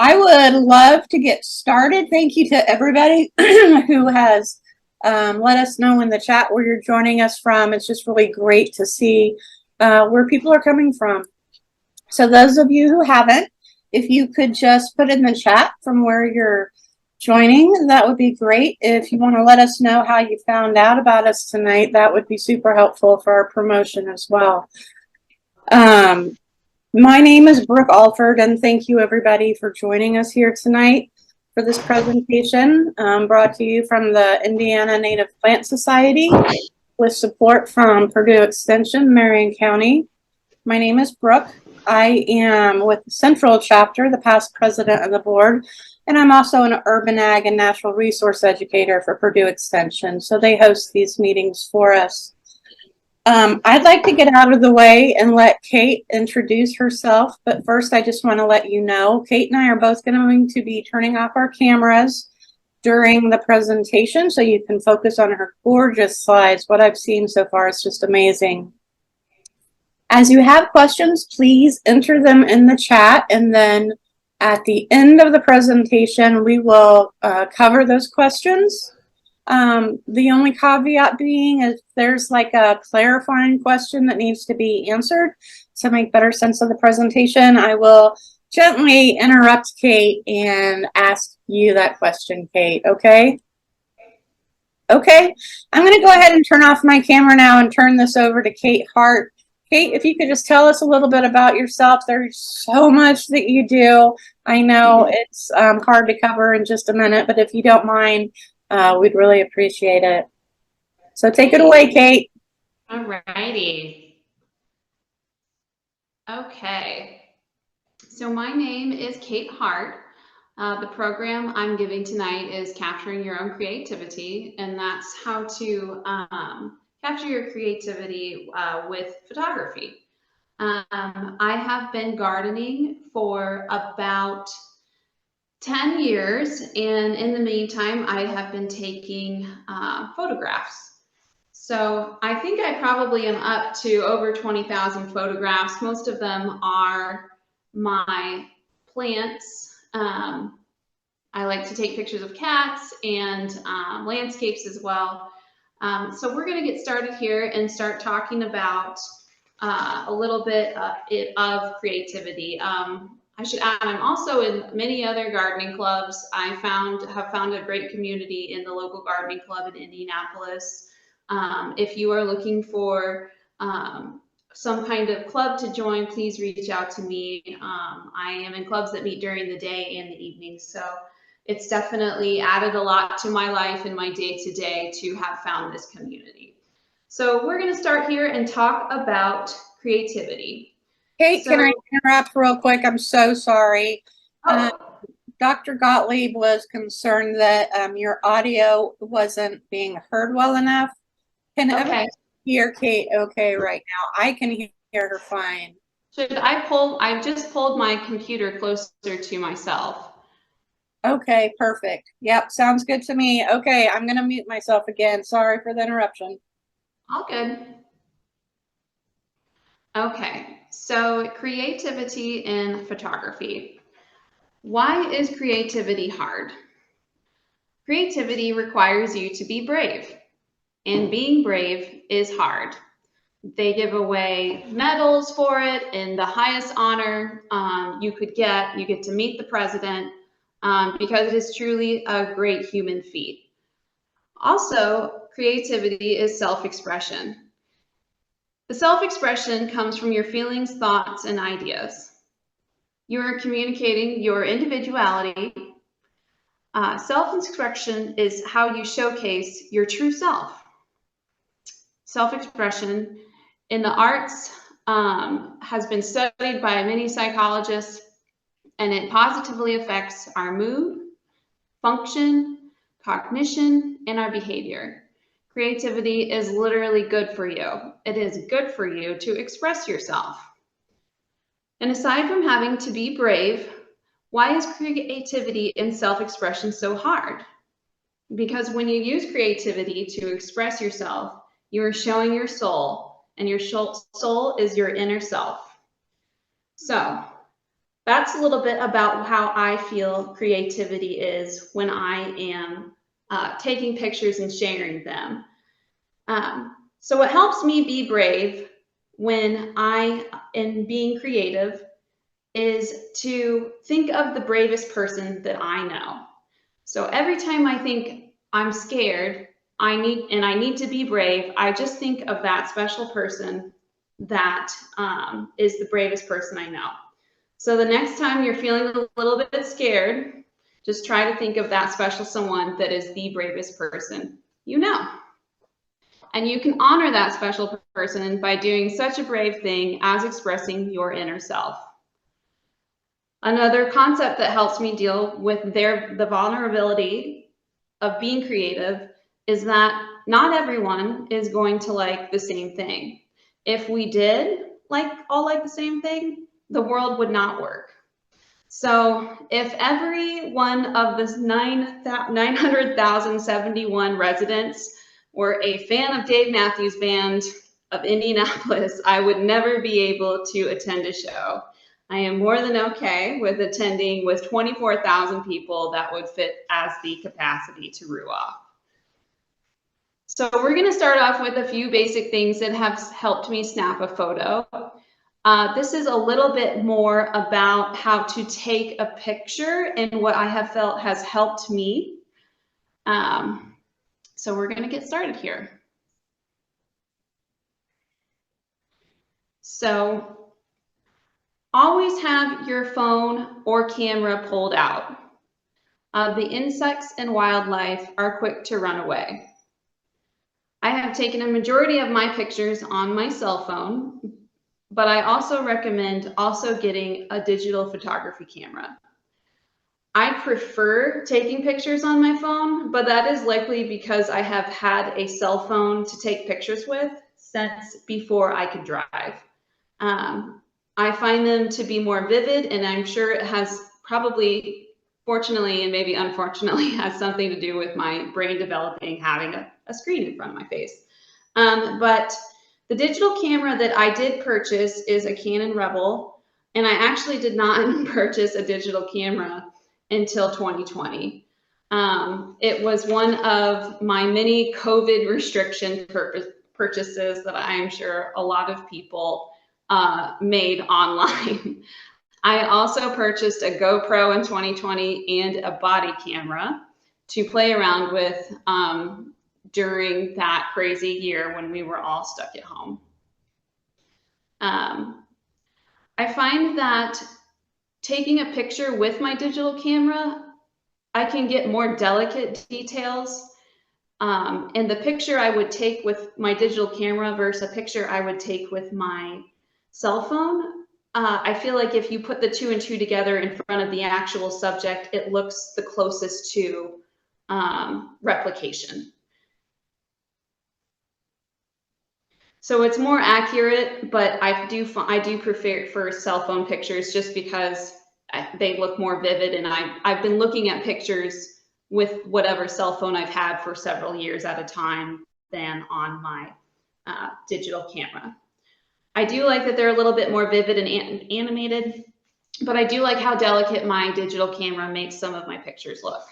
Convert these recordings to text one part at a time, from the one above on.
I would love to get started. Thank you to everybody who has let us know in the chat where you're joining us from. It's just really great to see where people are coming from. So those of you who haven't, if you could just put in the chat from where you're joining, that would be great. If you want to let us know how you found out about us tonight, that would be super helpful for our promotion as well. My name is Brooke Alford, and thank you everybody for joining us here tonight for this presentation brought to you from the Indiana Native Plant Society with support from Purdue Extension, Marion County. My name is Brooke. I am with the Central Chapter, the past president of the board, and I'm also an urban ag and natural resource educator for Purdue Extension. So they host these meetings for us. I'd like to get out of the way and let Kate introduce herself, but first I just want to let you know, Kate and I are both going to be turning off our cameras during the presentation so you can focus on her gorgeous slides. What I've seen so far is just amazing. As you have questions, please enter them in the chat, and then at the end of the presentation, we will cover those questions. The only caveat being if there's like a clarifying question that needs to be answered to make better sense of the presentation, I will gently interrupt Kate and ask you that question, Kate, okay? Okay, I'm going to go ahead and turn off my camera now and turn this over to Kate Hart. Kate, if you could just tell us a little bit about yourself. There's so much that you do. I know it's hard to cover in just a minute, but if you don't mind, we'd really appreciate it. So take it away, Kate. All righty. Okay. So my name is Kate Hart. The program I'm giving tonight is Capturing Your Own Creativity, and that's how to capture your creativity with photography. I have been gardening for about 10 years, and in the meantime, I have been taking photographs. So I think I probably am up to over 20,000 photographs. Most of them are my plants. I like to take pictures of cats and landscapes as well. So we're going to get started here and start talking about a little bit of creativity. I should add, I'm also in many other gardening clubs. I have found a great community in the local gardening club in Indianapolis. If you are looking for some kind of club to join, please reach out to me. I am in clubs that meet during the day and the evening, so it's definitely added a lot to my life and my day-to-day to have found this community. So we're going to start here and talk about creativity. Kate, can I interrupt real quick? I'm so sorry. Dr. Gottlieb was concerned that your audio wasn't being heard well enough. Can everyone hear Kate okay right now? I can hear her fine. Should I pull? I've just pulled my computer closer to myself. Okay, perfect. Yep, sounds good to me. Okay, I'm going to mute myself again. Sorry for the interruption. All good. Okay, so creativity in photography. Why is creativity hard? Creativity requires you to be brave, and being brave is hard. They give away medals for it, and the highest honor you could get, you get to meet the president, because it is truly a great human feat. Also, creativity is self-expression. The self-expression comes from your feelings, thoughts, and ideas. You are communicating your individuality. Self-expression is how you showcase your true self. Self-expression in the arts has been studied by many psychologists, and it positively affects our mood, function, cognition, and our behavior. Creativity is literally good for you. It is good for you to express yourself. And aside from having to be brave, why is creativity and self-expression so hard? Because when you use creativity to express yourself, you are showing your soul, and your soul is your inner self. So that's a little bit about how I feel creativity is when I am taking pictures and sharing them. So what helps me be brave when I am being creative is to think of the bravest person that I know. So every time I think I'm scared, I need to be brave, I just think of that special person that is the bravest person I know. So the next time you're feeling a little bit scared, just try to think of that special someone that is the bravest person you know. And you can honor that special person by doing such a brave thing as expressing your inner self. Another concept that helps me deal with the vulnerability of being creative is that not everyone is going to like the same thing. If we did all like the same thing, the world would not work. So if every one of the 900,071 residents were a fan of Dave Matthews Band of Indianapolis, I would never be able to attend a show. I am more than okay with attending with 24,000 people. That would fit as the capacity to Ruoff. So we're going to start off with a few basic things that have helped me snap a photo. This is a little bit more about how to take a picture and what I have felt has helped me. So we're going to get started here. So always have your phone or camera pulled out. The insects and wildlife are quick to run away. I have taken a majority of my pictures on my cell phone, but I also recommend also getting a digital photography camera. I prefer taking pictures on my phone, but that is likely because I have had a cell phone to take pictures with since before I could drive. I find them to be more vivid, and I'm sure it has probably, fortunately and maybe unfortunately, has something to do with my brain developing, having a screen in front of my face. But the digital camera that I did purchase is a Canon Rebel, and I actually did not purchase a digital camera until 2020. It was one of my many COVID restriction purchases that I am sure a lot of people made online. I also purchased a GoPro in 2020 and a body camera to play around with during that crazy year when we were all stuck at home. I find that taking a picture with my digital camera, I can get more delicate details. And the picture I would take with my digital camera versus a picture I would take with my cell phone, I feel like if you put the two and two together in front of the actual subject, it looks the closest to replication. So it's more accurate, but I do prefer cell phone pictures just because they look more vivid, and I've been looking at pictures with whatever cell phone I've had for several years at a time than on my digital camera. I do like that they're a little bit more vivid and animated, but I do like how delicate my digital camera makes some of my pictures look.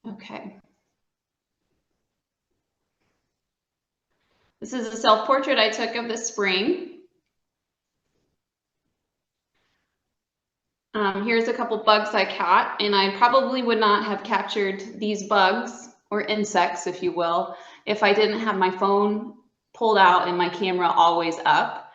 Okay. This is a self-portrait I took of this spring. Here's a couple bugs I caught, and I probably would not have captured these bugs, or insects, if you will, if I didn't have my phone pulled out and my camera always up.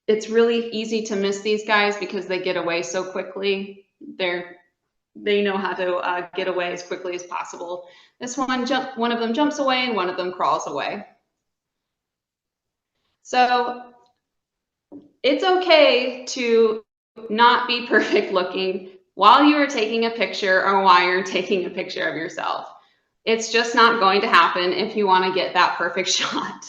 It's really easy to miss these guys because they get away so quickly. They know how to get away as quickly as possible. This one of them jumps away and one of them crawls away. So it's okay to not be perfect looking while you are taking a picture or while you're taking a picture of yourself. It's just not going to happen if you want to get that perfect shot.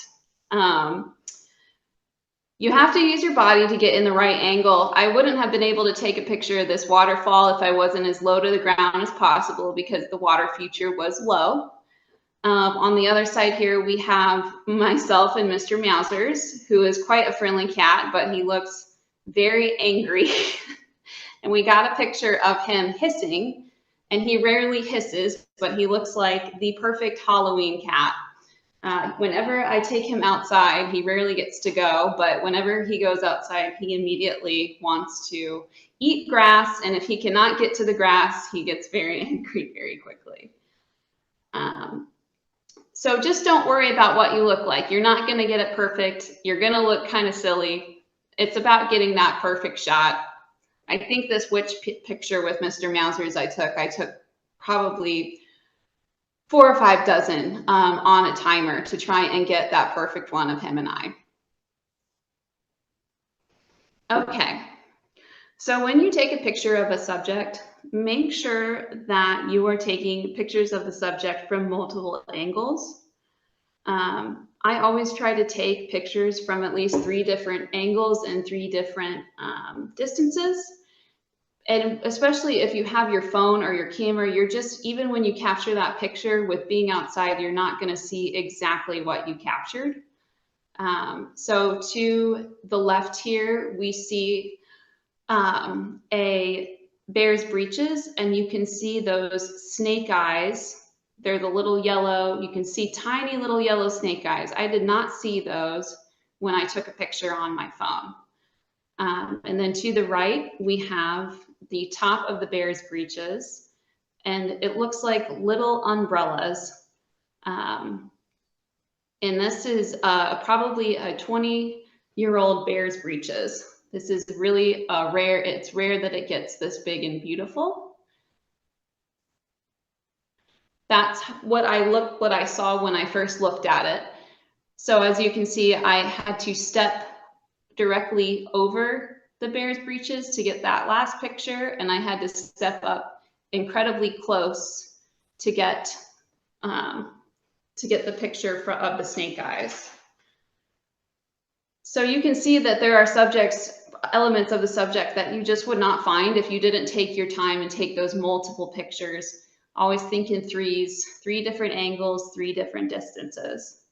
You have to use your body to get in the right angle. I wouldn't have been able to take a picture of this waterfall if I wasn't as low to the ground as possible because the water feature was low. On the other side here, we have myself and Mr. Meowsers, who is quite a friendly cat, but he looks very angry. And we got a picture of him hissing, and he rarely hisses, but he looks like the perfect Halloween cat. Whenever I take him outside, he rarely gets to go, but whenever he goes outside, he immediately wants to eat grass, and if he cannot get to the grass, he gets very angry very quickly. So just don't worry about what you look like. You're not going to get it perfect. You're going to look kind of silly. It's about getting that perfect shot. I think this witch picture with Mr. Meowsers I took probably 4 or 5 dozen on a timer to try and get that perfect one of him and I. Okay, so when you take a picture of a subject, make sure that you are taking pictures of the subject from multiple angles. I always try to take pictures from at least 3 different angles and 3 different distances. And especially if you have your phone or your camera, you're just, even when you capture that picture with being outside, you're not going to see exactly what you captured. So to the left here, we see a bear's breeches, and you can see those snake eyes. They're the little yellow, you can see tiny little yellow snake eyes. I did not see those when I took a picture on my phone. And then to the right, we have the top of the bear's breeches, and it looks like little umbrellas. And this is probably a 20-year-old bear's breeches. This is really rare. It's rare that it gets this big and beautiful. That's what I saw when I first looked at it. So as you can see, I had to step directly over the bear's breeches to get that last picture, and I had to step up incredibly close to get the picture of the snake eyes. So you can see that there are elements of the subject that you just would not find if you didn't take your time and take those multiple pictures. Always think in 3s, 3 different angles, 3 different distances.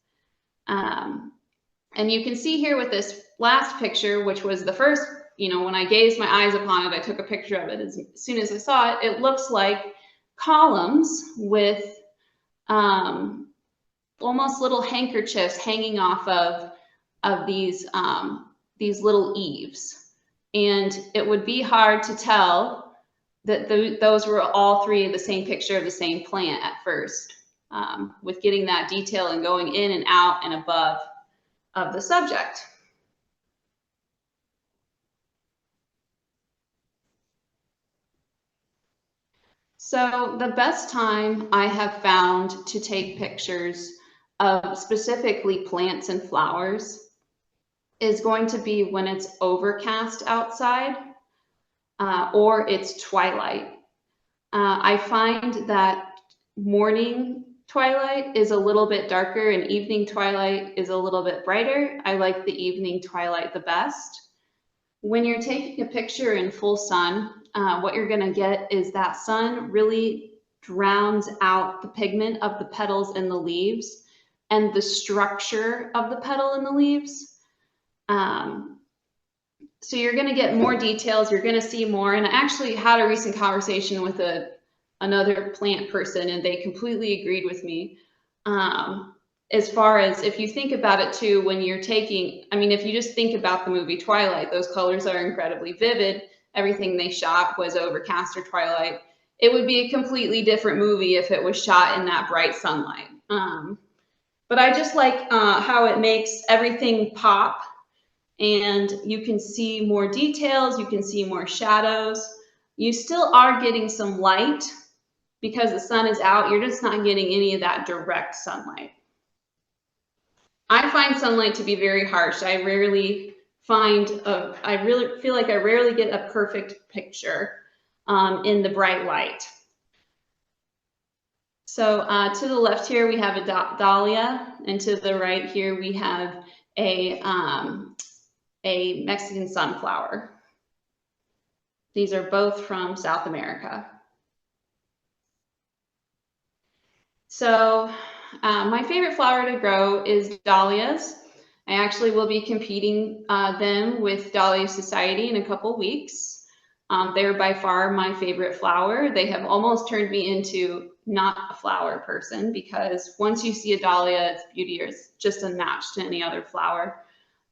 And you can see here with this last picture, which was the first, when I gazed my eyes upon it, I took a picture of it. As soon as I saw it, it looks like columns with almost little handkerchiefs hanging off of these little eaves. And it would be hard to tell that those were all 3 of the same picture of the same plant at first, with getting that detail and going in and out and above of the subject. So the best time I have found to take pictures of specifically plants and flowers is going to be when it's overcast outside or it's twilight. I find that morning twilight is a little bit darker and evening twilight is a little bit brighter. I like the evening twilight the best. When you're taking a picture in full sun, what you're going to get is that sun really drowns out the pigment of the petals and the leaves and the structure of the petal and the leaves. So you're going to get more details, you're going to see more. And I actually had a recent conversation with another plant person, and they completely agreed with me. As far as if you think about it too, when you're if you just think about the movie Twilight, those colors are incredibly vivid. Everything they shot was overcast or twilight. It would be a completely different movie if it was shot in that bright sunlight. But I just like how it makes everything pop, and you can see more details, you can see more shadows. You still are getting some light because the sun is out. You're just not getting any of that direct sunlight. I find sunlight to be very harsh. I really feel like I rarely get a perfect picture in the bright light. So to the left here, we have a dahlia, and to the right here, we have a Mexican sunflower. These are both from South America. So My favorite flower to grow is dahlias. I actually will be competing them with Dahlia Society in a couple weeks. They're by far my favorite flower. They have almost turned me into not a flower person, because once you see a dahlia, its beauty is just unmatched to any other flower.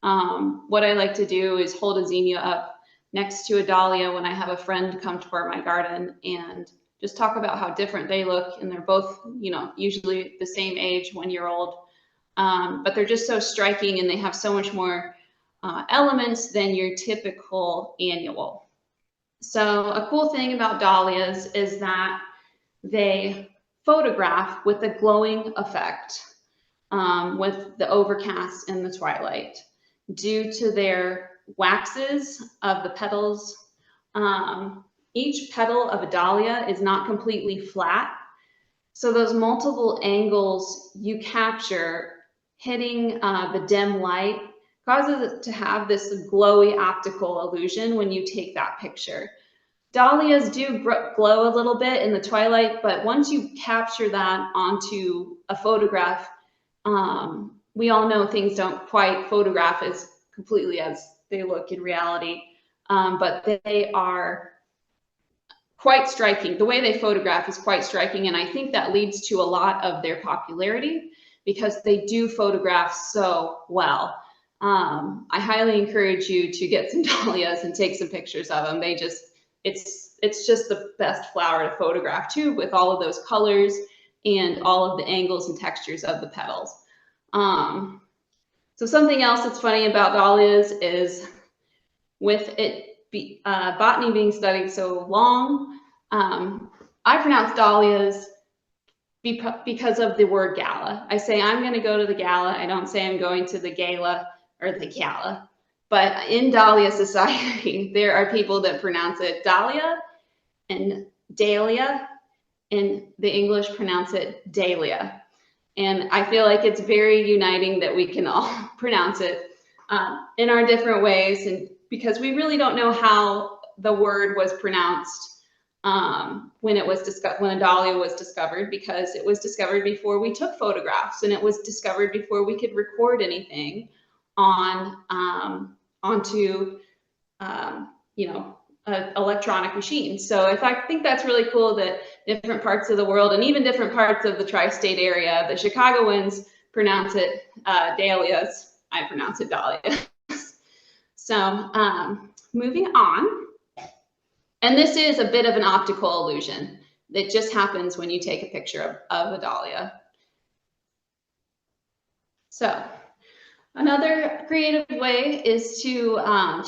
What I like to do is hold a zinnia up next to a dahlia when I have a friend come tour my garden and just talk about how different they look. And they're both, you know, usually the same age, 1 year old. But they're just so striking, and they have so much more elements than your typical annual. So a cool thing about dahlias is that they photograph with a glowing effect with the overcast and the twilight, due to their waxes of the petals. Each petal of a dahlia is not completely flat. So those multiple angles you capture hitting the dim light causes it to have this glowy optical illusion when you take that picture. Dahlias do glow a little bit in the twilight, but once you capture that onto a photograph, we all know things don't quite photograph as completely as they look in reality, but they are quite striking. The way they photograph is quite striking, and I think that leads to a lot of their popularity, because they do photograph so well. I highly encourage you to get some dahlias and take some pictures of them. They just, it's just the best flower to photograph too, with all of those colors and all of the angles and textures of the petals. So something else that's funny about dahlias is, with botany being studied so long, I pronounce dahlias because of the word gala. I say I'm going to go to the gala. I don't say I'm going to the gala or the gala. But in Dahlia Society, there are people that pronounce it dahlia and dahlia, and the English pronounce it dahlia. And I feel like it's very uniting that we can all pronounce it in our different ways, and because we really don't know how the word was pronounced when it was when a dahlia was discovered, because it was discovered before we took photographs, and it was discovered before we could record anything on onto you know, electronic machines. So I think that's really cool that different parts of the world, and even different parts of the tri-state area, the Chicagoans pronounce it dahlias. I pronounce it dahlias. So moving on, and this is a bit of an optical illusion that just happens when you take a picture of a dahlia. So another creative way is to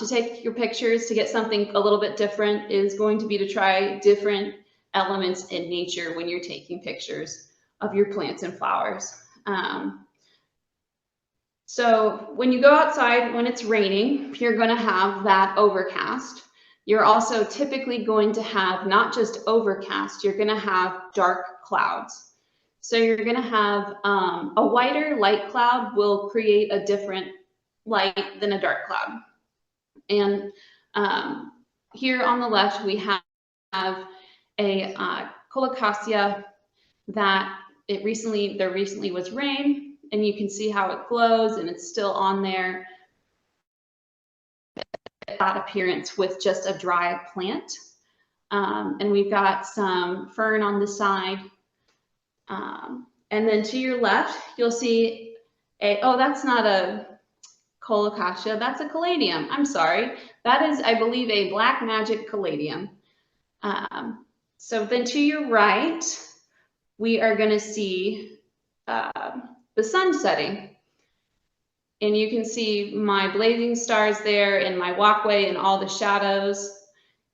take your pictures to get something a little bit different, is going to be to try different elements in nature when you're taking pictures of your plants and flowers. So when you go outside, when it's raining, you're going to have that overcast. You're also typically going to have not just overcast, you're going to have dark clouds. So you're going to have a whiter light cloud will create a different light than a dark cloud. And here on the left, we have a colocasia that there recently was rain, and you can see how it glows, and it's still on there. That appearance with just a dry plant. And we've got some fern on the side. And then to your left, you'll see oh, that's not a colocasia, that's a caladium. I'm sorry. That is, I believe, a black magic caladium. So then to your right, we are going to see the sun setting. And you can see my blazing stars there, and my walkway, and all the shadows.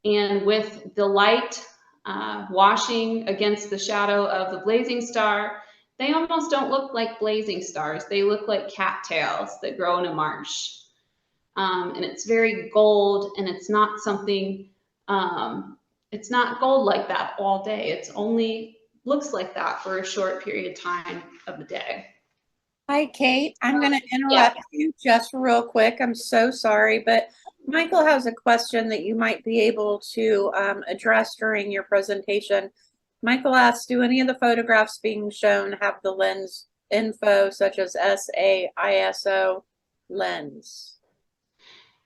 And with the light washing against the shadow of the blazing star, they almost don't look like blazing stars. They look like cattails that grow in a marsh. And it's very gold, and it's not something, it's not gold like that all day. It's only looks like that for a short period of time of the day. Hi, Kate. I'm going to interrupt you just real quick. I'm so sorry, but Michael has a question that you might be able to address during your presentation. Michael asks, do any of the photographs being shown have the lens info such as SA, ISO, lens?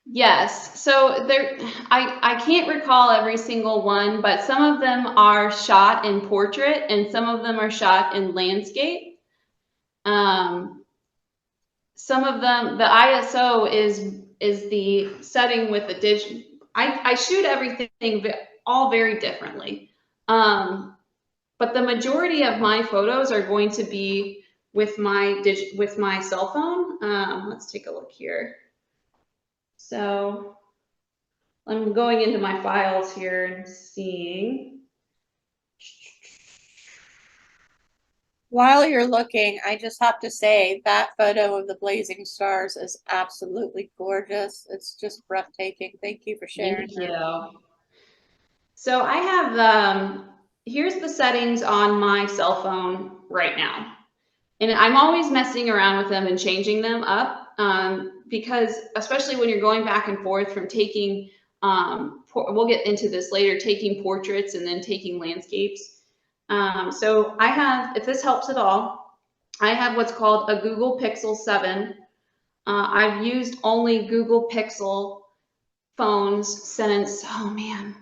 Yes, so there, I can't recall every single one, but some of them are shot in portrait and some of them are shot in landscape. Some of them, the ISO is the setting with the digital. I shoot everything all very differently. But the majority of my photos are going to be with my cell phone. Let's take a look here. So I'm going into my files here and seeing. While you're looking, I just have to say that photo of the blazing stars is absolutely gorgeous. It's just breathtaking. Thank you for sharing. Thank you. So I have, here's the settings on my cell phone right now. And I'm always messing around with them and changing them up because especially when you're going back and forth from taking, we'll get into this later, taking portraits and then taking landscapes. So I have, if this helps at all, I have what's called a Google Pixel 7. I've used only Google Pixel phones since, oh man,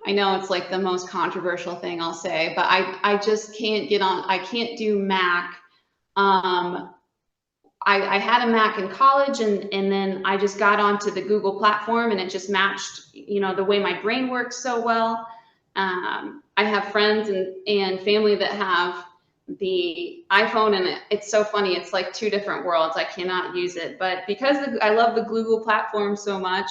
I know it's like the most controversial thing I'll say, but I just can't get on, I can't do Mac. I had a Mac in college and then I just got onto the Google platform and it just matched, you know, the way my brain works so well. I have friends and family that have the iPhone and it's so funny. It's like two different worlds. I cannot use it, but because I love the Google platform so much,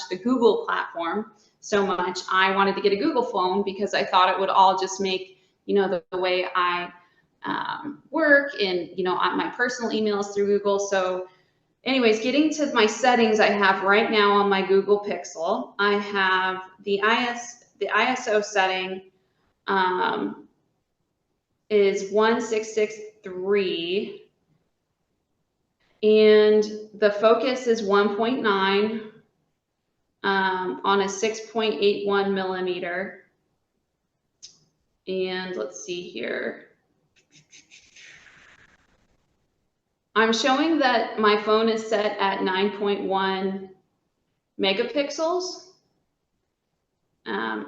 I wanted to get a Google phone because I thought it would all just make, you know, the way I work and, you know, my personal emails through Google. So anyways, getting to my settings I have right now on my Google Pixel, I have the ISO setting is 1663 and the focus is 1.9 on a 6.81 millimeter. And let's see here. I'm showing that my phone is set at 9.1 megapixels.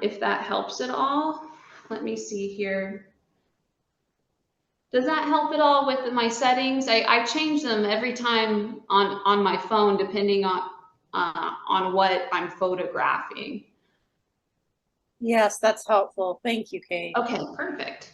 If that helps at all, let me see here. Does that help at all with my settings? I change them every time on my phone depending on what I'm photographing. Yes, that's helpful. Thank you, Kate. Okay, perfect.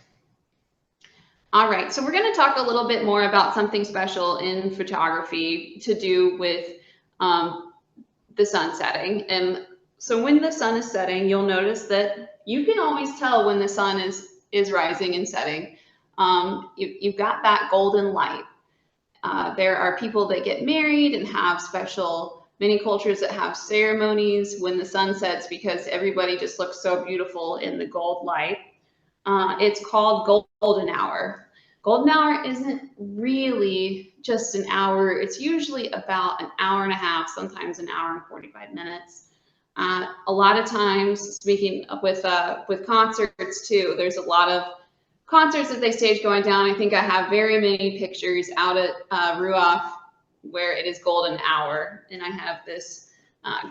All right, so we're going to talk a little bit more about something special in photography to do with the sun setting. And so when the sun is setting, you'll notice that you can always tell when the sun is rising and setting. You've got that golden light. There are people that get married and have many cultures that have ceremonies when the sun sets because everybody just looks so beautiful in the gold light. It's called golden hour. Golden hour isn't really just an hour. It's usually about an hour and a half, sometimes an hour and 45 minutes. A lot of times, speaking with concerts too, there's a lot of concerts that they stage going down. I think I have very many pictures out at Ruoff where it is golden hour, and I have this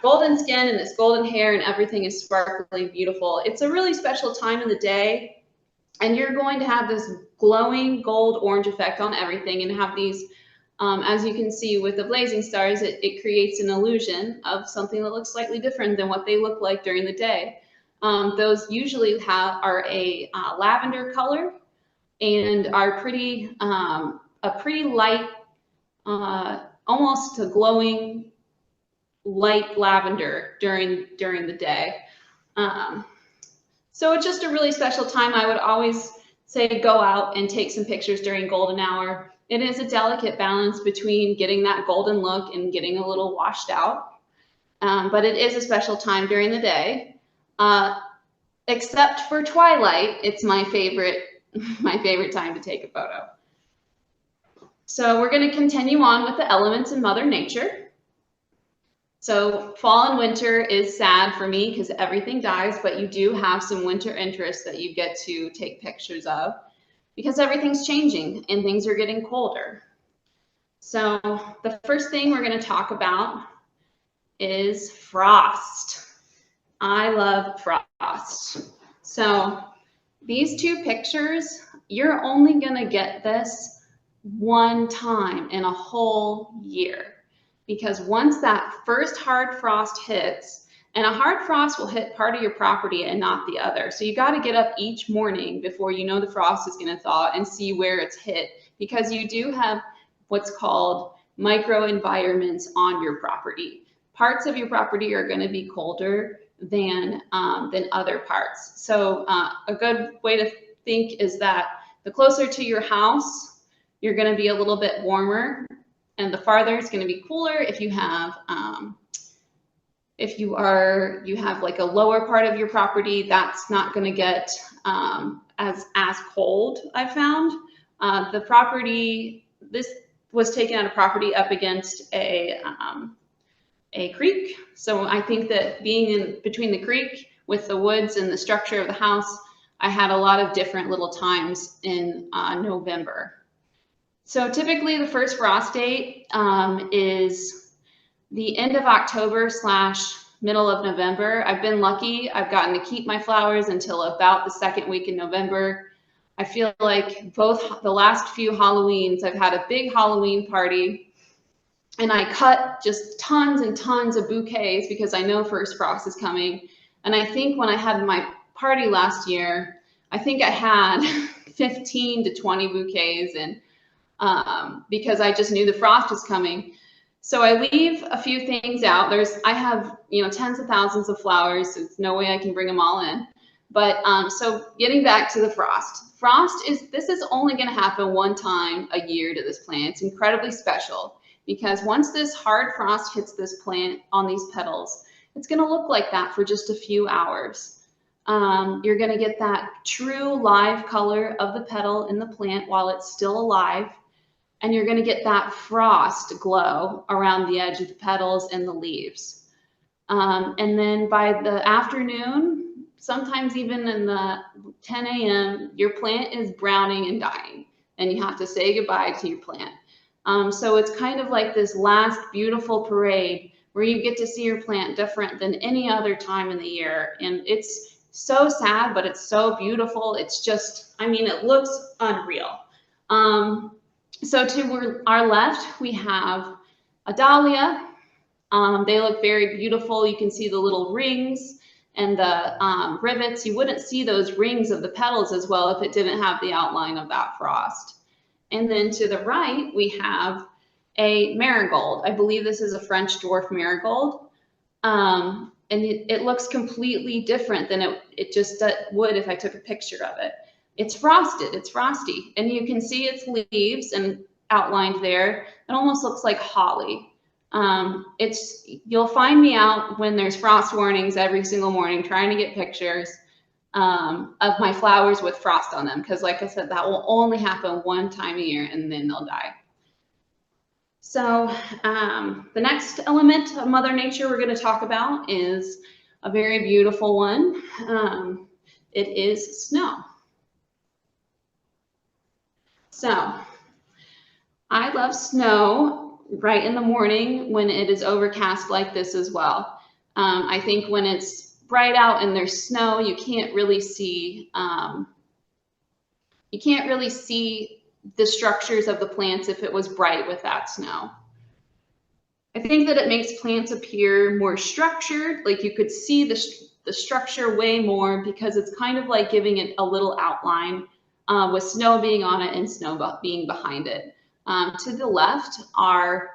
golden skin and this golden hair, and everything is sparkling beautiful. It's a really special time in the day. And you're going to have this glowing gold orange effect on everything and have these, as you can see with the blazing stars, it creates an illusion of something that looks slightly different than what they look like during the day. Those usually are a lavender color and are a pretty light, almost a glowing light lavender during the day. So it's just a really special time. I would always say go out and take some pictures during golden hour. It is a delicate balance between getting that golden look and getting a little washed out. But it is a special time during the day. Except for twilight, it's my favorite time to take a photo. So we're going to continue on with the elements in Mother Nature. So fall and winter is sad for me because everything dies, but you do have some winter interests that you get to take pictures of. because everything's changing and things are getting colder. So the first thing we're going to talk about is frost. I love frost. So these two pictures, you're only going to get this one time in a whole year, because once that first hard frost hits, and a hard frost will hit part of your property and not the other. So you got to get up each morning before you know the frost is going to thaw and see where it's hit, because you do have what's called microenvironments on your property. Parts of your property are going to be colder than other parts. So a good way to think is that the closer to your house, you're going to be a little bit warmer, and the farther it's going to be cooler. If you have like a lower part of your property, that's not going to get as cold. I found the property, this was taken at a property up against a creek. So I think that being in between the creek with the woods and the structure of the house, I had a lot of different little times in November. So typically the first frost date is the end of October / middle of November. I've been lucky. I've gotten to keep my flowers until about the second week in November. I feel like both the last few Halloweens, I've had a big Halloween party, and I cut just tons and tons of bouquets because I know first frost is coming. And I think when I had my party last year, I think I had 15 to 20 bouquets, and because I just knew the frost was coming. So I leave a few things out. I have, tens of thousands of flowers. So there's no way I can bring them all in. But so getting back to the frost. This is only going to happen one time a year to this plant. It's incredibly special because once this hard frost hits this plant on these petals, it's going to look like that for just a few hours. You're going to get that true live color of the petal in the plant while it's still alive. And you're going to get that frost glow around the edge of the petals and the leaves. And then by the afternoon, sometimes even in the 10 a.m., your plant is browning and dying, and you have to say goodbye to your plant. So it's kind of like this last beautiful parade where you get to see your plant different than any other time in the year. And it's so sad, but it's so beautiful. It's just, it looks unreal. So to our left, we have a dahlia. They look very beautiful. You can see the little rings and the rivets. You wouldn't see those rings of the petals as well if it didn't have the outline of that frost. And then to the right, we have a marigold. I believe this is a French dwarf marigold. And it looks completely different than it just would if I took a picture of it. It's frosted, it's frosty, and you can see its leaves and outlined there. It almost looks like holly. You'll find me out when there's frost warnings every single morning trying to get pictures of my flowers with frost on them, because like I said, that will only happen one time a year and then they'll die. So the next element of Mother Nature we're going to talk about is a very beautiful one. It is snow. So I love snow right in the morning when it is overcast like this as well. I think when it's bright out and there's snow, you can't really see the structures of the plants if it was bright with that snow. I think that it makes plants appear more structured, like you could see the structure way more because it's kind of like giving it a little outline with snow being on it and snow being behind it. To the left are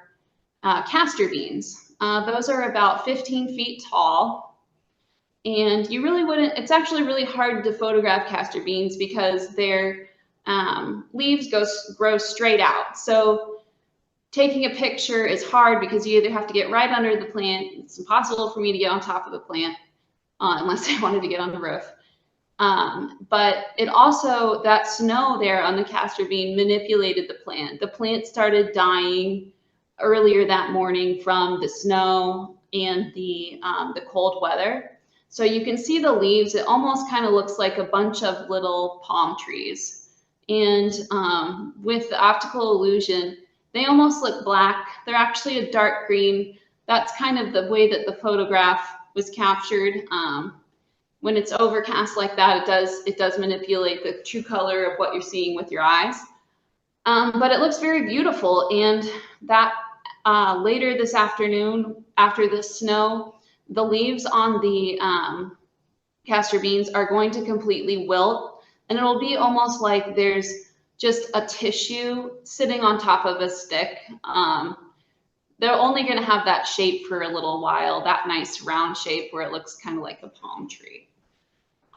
castor beans. Those are about 15 feet tall. And you really wouldn't, it's actually really hard to photograph castor beans because their leaves grow straight out. So taking a picture is hard because you either have to get right under the plant. It's impossible for me to get on top of the plant unless I wanted to get on the roof. But it also, that snow there on the castor bean manipulated the plant. The plant started dying earlier that morning from the snow and the cold weather. So you can see the leaves. It almost kind of looks like a bunch of little palm trees. And with the optical illusion, they almost look black. They're actually a dark green. That's kind of the way that the photograph was captured. When it's overcast like that, it does manipulate the true color of what you're seeing with your eyes. But it looks very beautiful. And that later this afternoon, after the snow, the leaves on the castor beans are going to completely wilt, and it'll be almost like there's just a tissue sitting on top of a stick. They're only going to have that shape for a little while, that nice round shape where it looks kind of like a palm tree.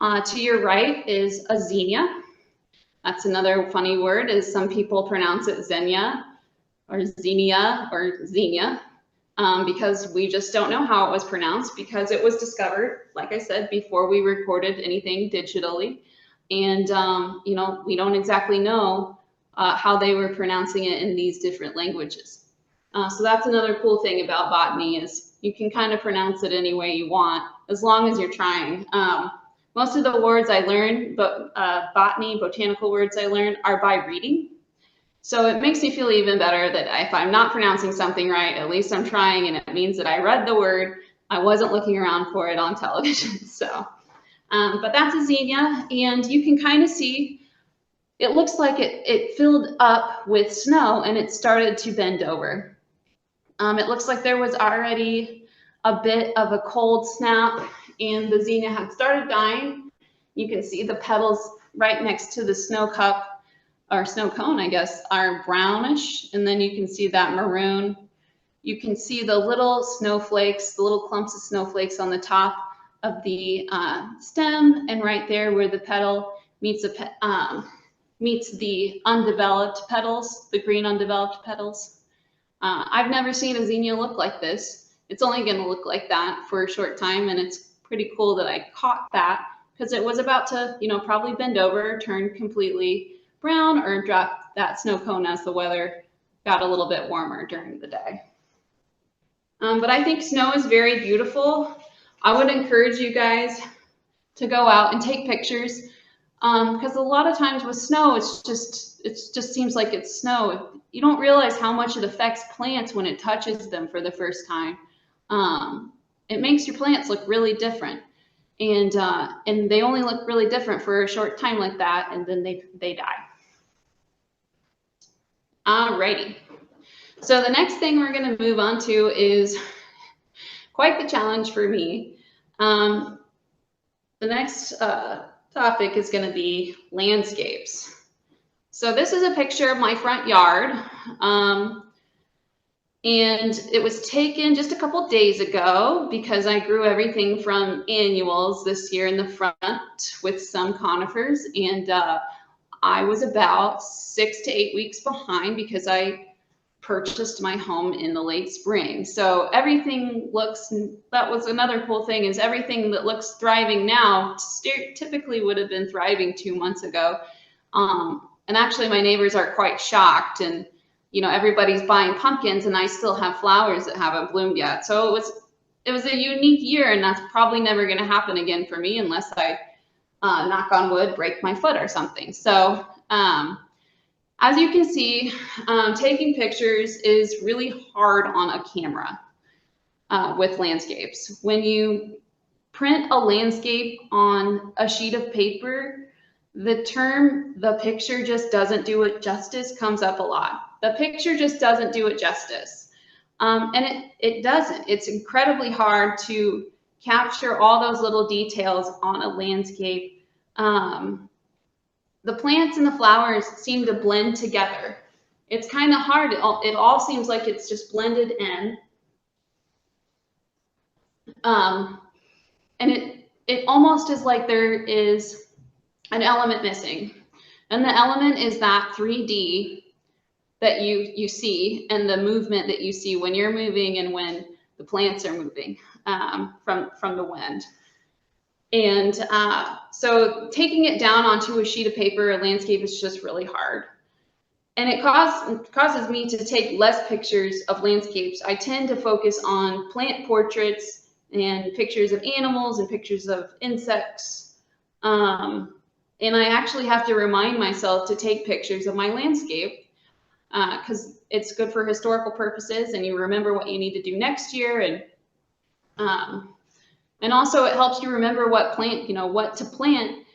To your right is a zinnia. That's another funny word, is some people pronounce it zinnia or zinnia or zinnia. Because we just don't know how it was pronounced, because it was discovered, like I said, before we recorded anything digitally. And, you know, we don't exactly know how they were pronouncing it in these different languages. So that's another cool thing about botany, is you can kind of pronounce it any way you want, as long as you're trying. Most of the words I learned, but botanical words I learned, are by reading. So it makes me feel even better that if I'm not pronouncing something right, at least I'm trying, and it means that I read the word. I wasn't looking around for it on television. So, but that's a zinnia, and you can kind of see, it looks like it filled up with snow and it started to bend over. It looks like there was already a bit of a cold snap and the zinnia had started dying. You can see the petals right next to the snow cup, or snow cone, I guess, are brownish, and then you can see that maroon. You can see the little snowflakes, the little clumps of snowflakes on the top of the stem, and right there where the petal meets the undeveloped petals, the green undeveloped petals. I've never seen a zinnia look like this. It's only going to look like that for a short time, and it's pretty cool that I caught that, because it was about to, you know, probably bend over, turn completely brown, or drop that snow cone as the weather got a little bit warmer during the day. But I think snow is very beautiful. I would encourage you guys to go out and take pictures, because a lot of times with snow, it just seems like it's snow. You don't realize how much it affects plants when it touches them for the first time. It makes your plants look really different. And they only look really different for a short time like that, and then they die. Alrighty. So the next thing we're going to move on to is quite the challenge for me. The next topic is going to be landscapes. So this is a picture of my front yard. And it was taken just a couple days ago, because I grew everything from annuals this year in the front with some conifers, and I was about 6 to 8 weeks behind because I purchased my home in the late spring. So everything looks, that was another cool thing, is everything that looks thriving now typically would have been thriving 2 months ago. And actually my neighbors are quite shocked, and you know, everybody's buying pumpkins and I still have flowers that haven't bloomed yet. So it was a unique year, and that's probably never going to happen again for me unless I, knock on wood, break my foot or something. So as you can see, taking pictures is really hard on a camera with landscapes. When you print a landscape on a sheet of paper, the term "the picture just doesn't do it justice" comes up a lot. The picture just doesn't do it justice. And it doesn't. It's incredibly hard to capture all those little details on a landscape. The plants and the flowers seem to blend together. It's kind of hard. It all seems like it's just blended in. And it almost is like there is an element missing. And the element is that 3D that you see, and the movement that you see when you're moving and when the plants are moving from the wind. And so taking it down onto a sheet of paper, a landscape, is just really hard. And it causes me to take less pictures of landscapes. I tend to focus on plant portraits and pictures of animals and pictures of insects. And I actually have to remind myself to take pictures of my landscape because it's good for historical purposes, and you remember what you need to do next year. And also it helps you remember what to plant.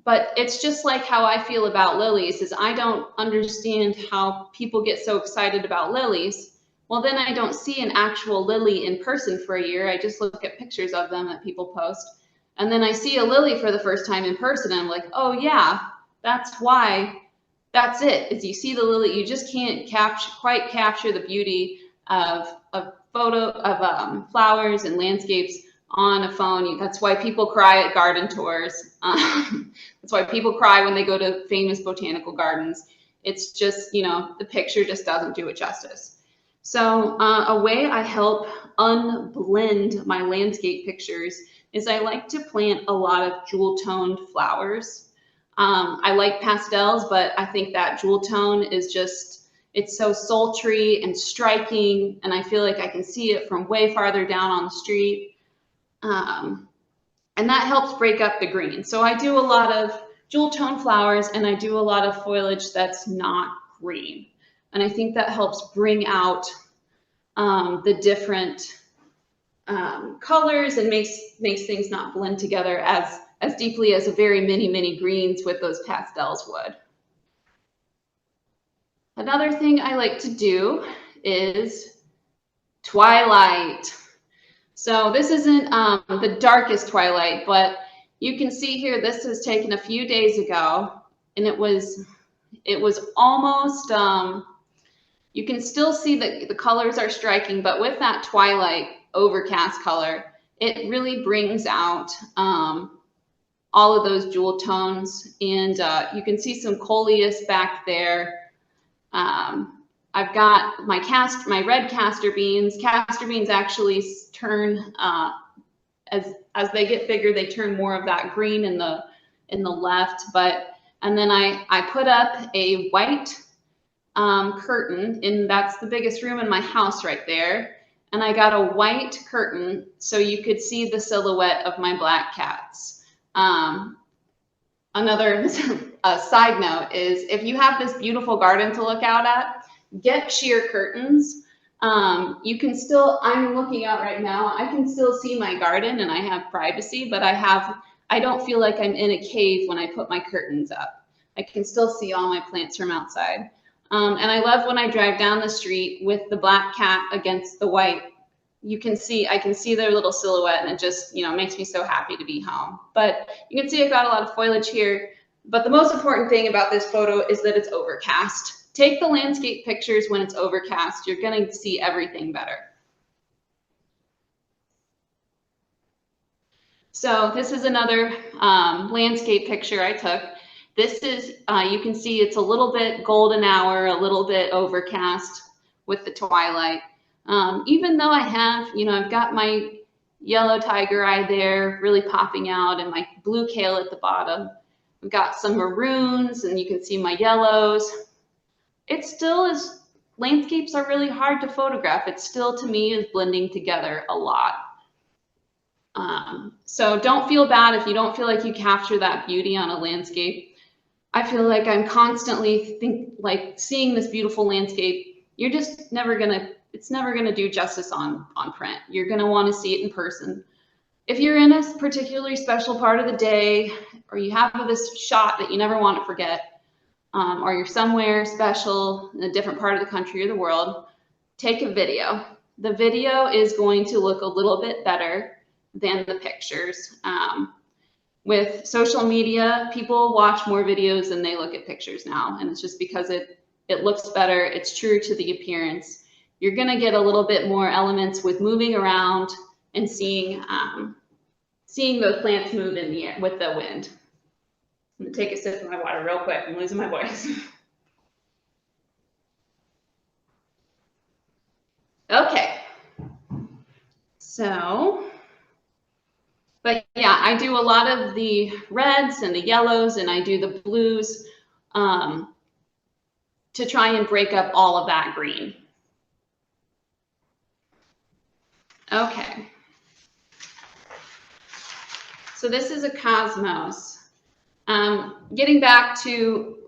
But it's just like how I feel about lilies is I don't understand how people get so excited about lilies. Well, then I don't see an actual lily in person for a year. I just look at pictures of them that people post. And then I see a lily for the first time in person and I'm like, oh yeah, that's why, that's it. Is you see the lily, you just can't quite capture the beauty of photo of flowers and landscapes on a phone. That's why people cry at garden tours. That's why people cry when they go to famous botanical gardens. It's just, the picture just doesn't do it justice. So a way I help unblend my landscape pictures is I like to plant a lot of jewel-toned flowers. I like pastels, but I think that jewel tone is just, it's so sultry and striking, and I feel like I can see it from way farther down on the street. And that helps break up the green. So I do a lot of jewel tone flowers and I do a lot of foliage that's not green. And I think that helps bring out the different colors and makes things not blend together as deeply as a very many greens with those pastels would. Another thing I like to do is twilight. So this isn't the darkest twilight, but you can see here, this was taken a few days ago, and it was almost, you can still see that the colors are striking, but with that twilight overcast color, it really brings out all of those jewel tones. And you can see some coleus back there. I've got my red castor beans. Castor beans actually turn as they get bigger, they turn more of that green in the left. And then I put up a white curtain, and that's the biggest room in my house right there. And I got a white curtain so you could see the silhouette of my black cats. Another side note is if you have this beautiful garden to look out at, get sheer curtains. You can still, I'm looking out right now, I can still see my garden and I have privacy, but I don't feel like I'm in a cave when I put my curtains up. I can still see all my plants from outside. And I love when I drive down the street with the black cat against the white. I can see their little silhouette, and it just, makes me so happy to be home. But you can see I've got a lot of foliage here. But the most important thing about this photo is that it's overcast. Take the landscape pictures when it's overcast. You're going to see everything better. So this is another landscape picture I took. This is, you can see it's a little bit golden hour, a little bit overcast with the twilight. Even though I have, I've got my yellow tiger eye there really popping out and my blue kale at the bottom. We've got some maroons and you can see my yellows. It still is, landscapes are really hard to photograph. It still, to me, is blending together a lot. So don't feel bad if you don't feel like you capture that beauty on a landscape. I feel like I'm constantly seeing this beautiful landscape. You're just never gonna, it's never gonna do justice on print. You're gonna wanna see it in person. If you're in a particularly special part of the day, or you have this shot that you never want to forget, or you're somewhere special in a different part of the country or the world, take a video. The video is going to look a little bit better than the pictures. With social media, people watch more videos than they look at pictures now, and it's just because it looks better, it's true to the appearance. You're gonna get a little bit more elements with moving around and seeing those plants move in the air with the wind. I'm gonna take a sip of my water real quick. I'm losing my voice. Okay. So, but yeah, I do a lot of the reds and the yellows, and I do the blues to try and break up all of that green. Okay. So this is a cosmos. Getting back to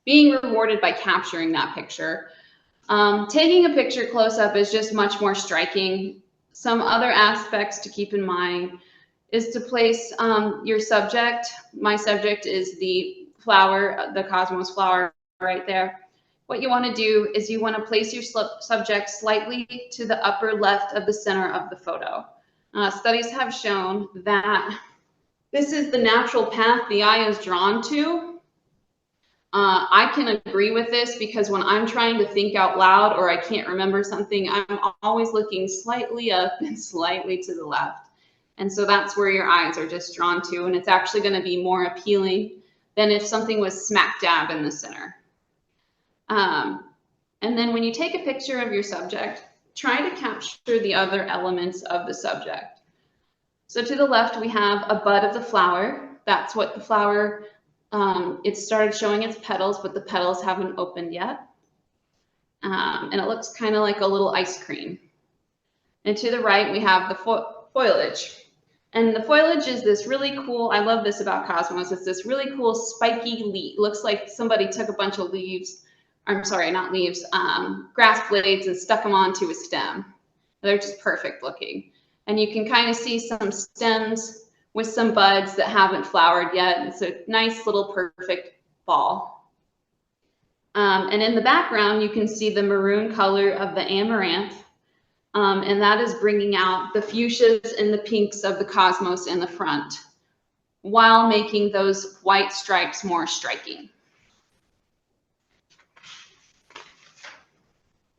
being rewarded by capturing that picture. Taking a picture close up is just much more striking. Some other aspects to keep in mind is to place your subject. My subject is the flower, the cosmos flower right there. What you want to do is you want to place your subject slightly to the upper left of the center of the photo. Studies have shown that this is the natural path the eye is drawn to. I can agree with this because when I'm trying to think out loud or I can't remember something, I'm always looking slightly up and slightly to the left. And so that's where your eyes are just drawn to, and it's actually going to be more appealing than if something was smack dab in the center. And then when you take a picture of your subject, try to capture the other elements of the subject. So to the left, we have a bud of the flower. That's what the flower, it started showing its petals, but the petals haven't opened yet. And it looks kind of like a little ice cream. And to the right, we have the foliage. And the foliage is this really cool, I love this about cosmos, it's this really cool spiky leaf. Looks like somebody took a bunch of leaves, I'm sorry, not leaves, grass blades and stuck them onto a stem. They're just perfect looking. And you can kind of see some stems with some buds that haven't flowered yet. It's a nice little perfect ball. And in the background, you can see the maroon color of the amaranth. And that is bringing out the fuchsias and the pinks of the cosmos in the front, while making those white stripes more striking.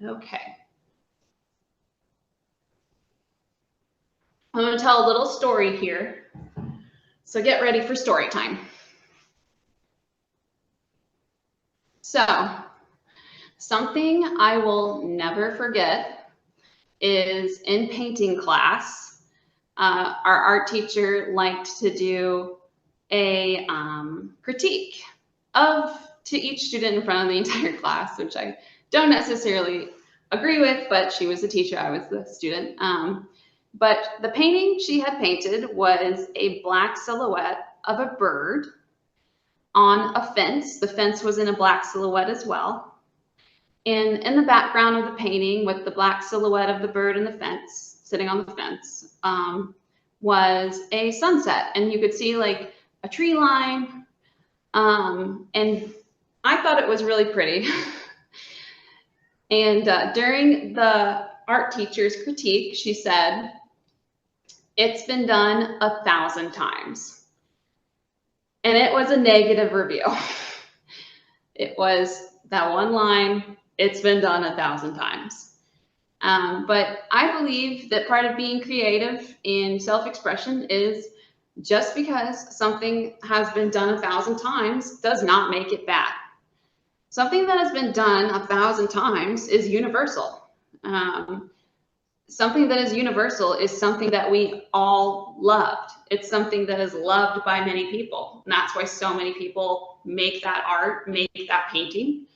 Okay. I'm going to tell a little story here. So get ready for story time. So, something I will never forget is in painting class, our art teacher liked to do a critique to each student in front of the entire class, which I don't necessarily agree with, but she was the teacher, I was the student. But the painting she had painted was a black silhouette of a bird on a fence. The fence was in a black silhouette as well. And in the background of the painting, with the black silhouette of the bird and the fence, sitting on the fence, was a sunset. And you could see like a tree line. And I thought it was really pretty. And during the art teacher's critique, she said, "It's been done 1,000 times. And it was a negative review. It was that one line, "It's been done 1,000 times." But I believe that part of being creative in self-expression is just because something has been done 1,000 times does not make it bad. Something that has been done 1,000 times is universal. Something that is universal is something that we all loved. It's something that is loved by many people. And that's why so many people make that art, make that painting.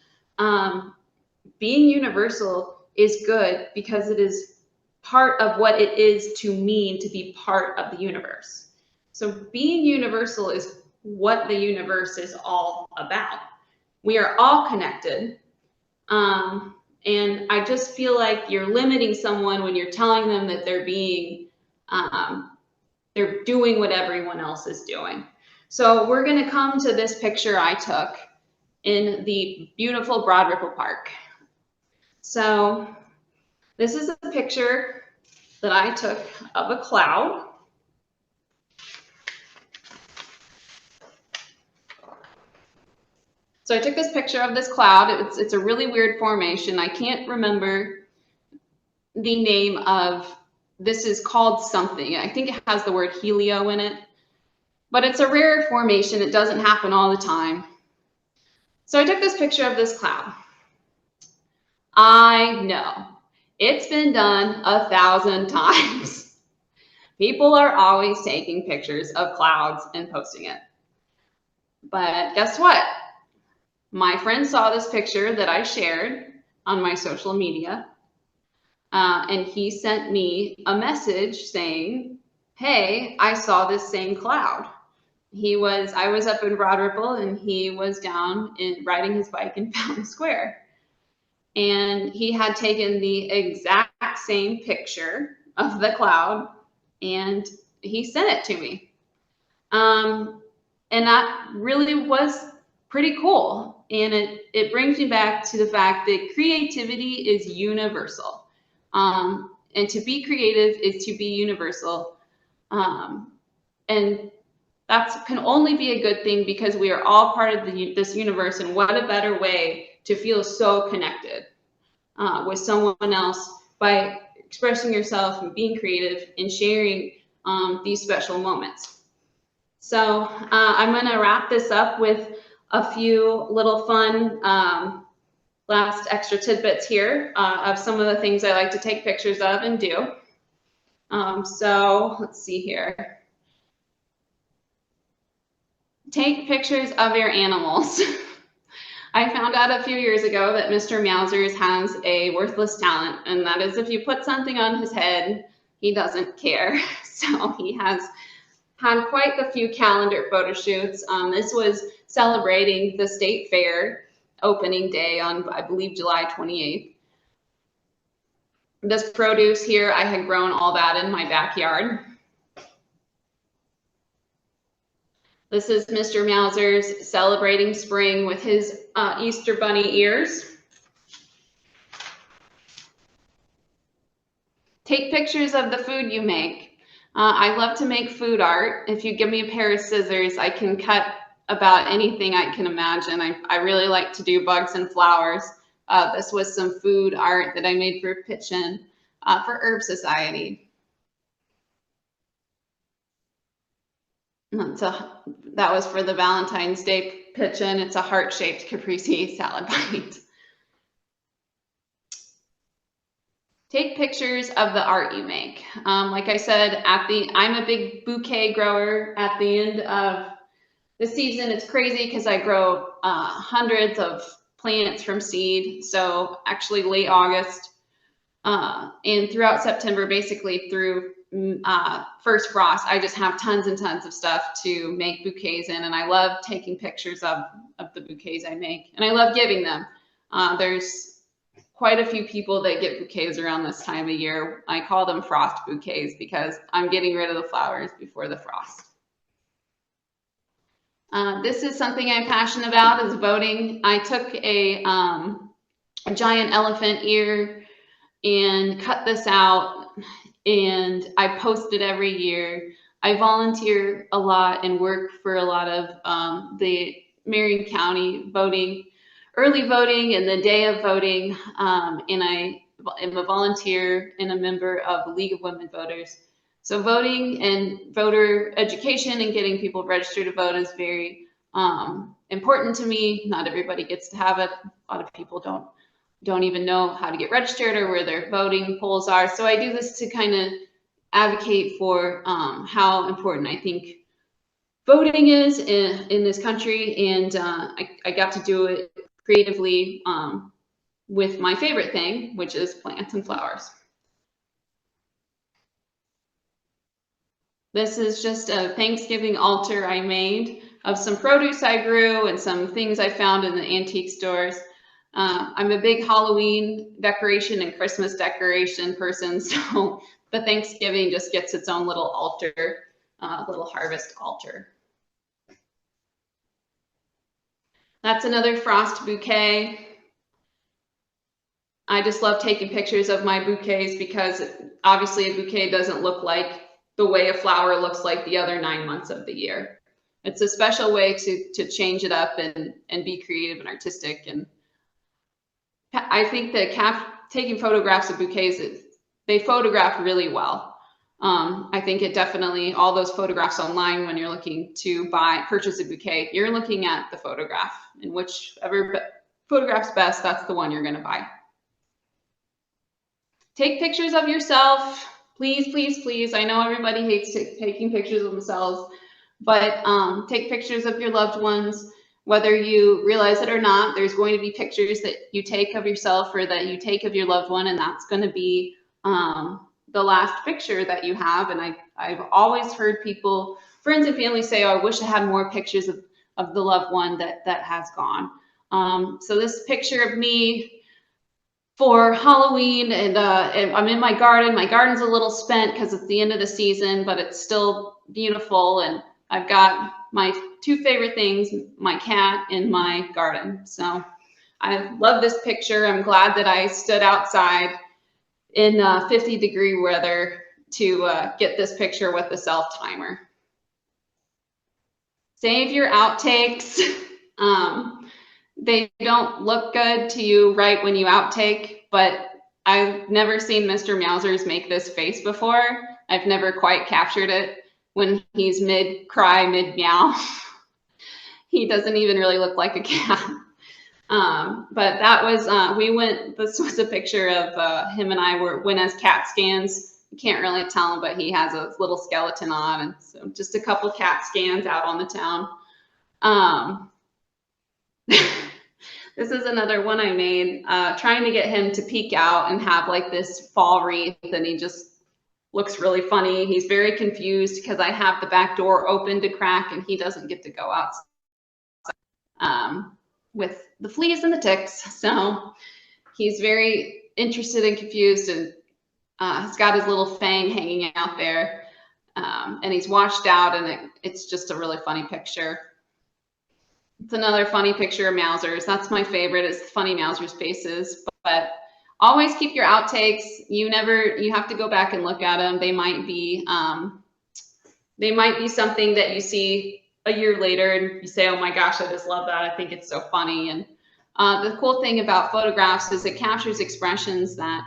Being universal is good because it is part of what it is to mean to be part of the universe. So being universal is what the universe is all about. We are all connected. And I just feel like you're limiting someone when you're telling them that they're doing what everyone else is doing. So we're going to come to this picture I took in the beautiful Broad Ripple Park. So this is a picture that I took of a cloud. So I took this picture of this cloud. It's a really weird formation. I can't remember the name of, this is called something. I think it has the word helio in it, but it's a rare formation. It doesn't happen all the time. So I took this picture of this cloud. I know it's been done 1,000 times. People are always taking pictures of clouds and posting it. But guess what? My friend saw this picture that I shared on my social media, and he sent me a message saying, "Hey, I saw this same cloud. I was up in Broad Ripple and he was down riding his bike in Fountain Square. And he had taken the exact same picture of the cloud and he sent it to me. And that really was pretty cool. And it brings me back to the fact that creativity is universal. And to be creative is to be universal. And that can only be a good thing because we are all part of this universe. And what a better way to feel so connected with someone else by expressing yourself and being creative and sharing these special moments. So I'm going to wrap this up with a few little fun last extra tidbits here of some of the things I like to take pictures of and do. So let's see here. Take pictures of your animals. I found out a few years ago that Mr. Meowsers has a worthless talent, and that is if you put something on his head, he doesn't care. So he has had quite a few calendar photo shoots. This was celebrating the state fair opening day on, I believe, July 28th. This produce here, I had grown all that in my backyard. This is Mr. Meowsers celebrating spring with his Easter bunny ears. Take pictures of the food you make. I love to make food art. If you give me a pair of scissors, I can cut about anything I can imagine. I really like to do bugs and flowers. This was some food art that I made for Pitch-In for Herb Society. That was for the Valentine's Day Pitch-In. It's a heart-shaped caprese salad bite. Take pictures of the art you make. Like I said, I'm a big bouquet grower. At the end of the season, it's crazy because I grow hundreds of plants from seed. So actually late August and throughout September, basically through first frost, I just have tons and tons of stuff to make bouquets in. And I love taking pictures of the bouquets I make. And I love giving them. There's quite a few people that get bouquets around this time of year. I call them frost bouquets because I'm getting rid of the flowers before the frost. This is something I'm passionate about, is voting. I took a giant elephant ear and cut this out, and I post it every year. I volunteer a lot and work for a lot of the Marion County voting, early voting and the day of voting, and I am a volunteer and a member of the League of Women Voters. So voting and voter education and getting people registered to vote is very important to me. Not everybody gets to have it. A lot of people don't even know how to get registered or where their voting polls are. So I do this to kind of advocate for how important I think voting is in this country. And I got to do it creatively with my favorite thing, which is plants and flowers. This is just a Thanksgiving altar I made of some produce I grew and some things I found in the antique stores. I'm a big Halloween decoration and Christmas decoration person, so the Thanksgiving just gets its own little altar, little harvest altar. That's another frost bouquet. I just love taking pictures of my bouquets because obviously a bouquet doesn't look like the way a flower looks like the other 9 months of the year. It's a special way to change it up and be creative and artistic. And I think that taking photographs of bouquets, they photograph really well. I think it definitely, all those photographs online when you're looking to purchase a bouquet, you're looking at the photograph, and whichever photograph's best, that's the one you're going to buy. Take pictures of yourself. Please, please, please. I know everybody hates taking pictures of themselves, but take pictures of your loved ones. Whether you realize it or not, there's going to be pictures that you take of yourself or that you take of your loved one, and that's going to be the last picture that you have. And I've always heard people friends and family say, oh, I wish I had more pictures of the loved one that has gone. So this picture of me for Halloween, and I'm in my garden. My garden's a little spent because it's the end of the season, but it's still beautiful. And I've got my two favorite things, my cat and my garden. So I love this picture. I'm glad that I stood outside in 50-degree weather to get this picture with the self timer. Save your outtakes. They don't look good to you right when you outtake, but I've never seen Mr. Meowsers make this face before. I've never quite captured it when he's mid-cry, mid-meow. He doesn't even really look like a cat. But that was, this was a picture of him and I went as CAT scans. You can't really tell him, but he has a little skeleton on. And so just a couple CAT scans out on the town. This is another one I made, trying to get him to peek out and have like this fall wreath, and he just looks really funny. He's very confused because I have the back door open to crack and he doesn't get to go outside with the fleas and the ticks. So he's very interested and confused, and he's got his little fang hanging out there, and he's washed out, and it's just a really funny picture. It's another funny picture of Meowsers. That's my favorite, is the funny Meowsers faces. But always keep your outtakes. You have to go back and look at them. They might be something that you see a year later and you say, oh my gosh, I just love that. I think it's so funny. And the cool thing about photographs is it captures expressions that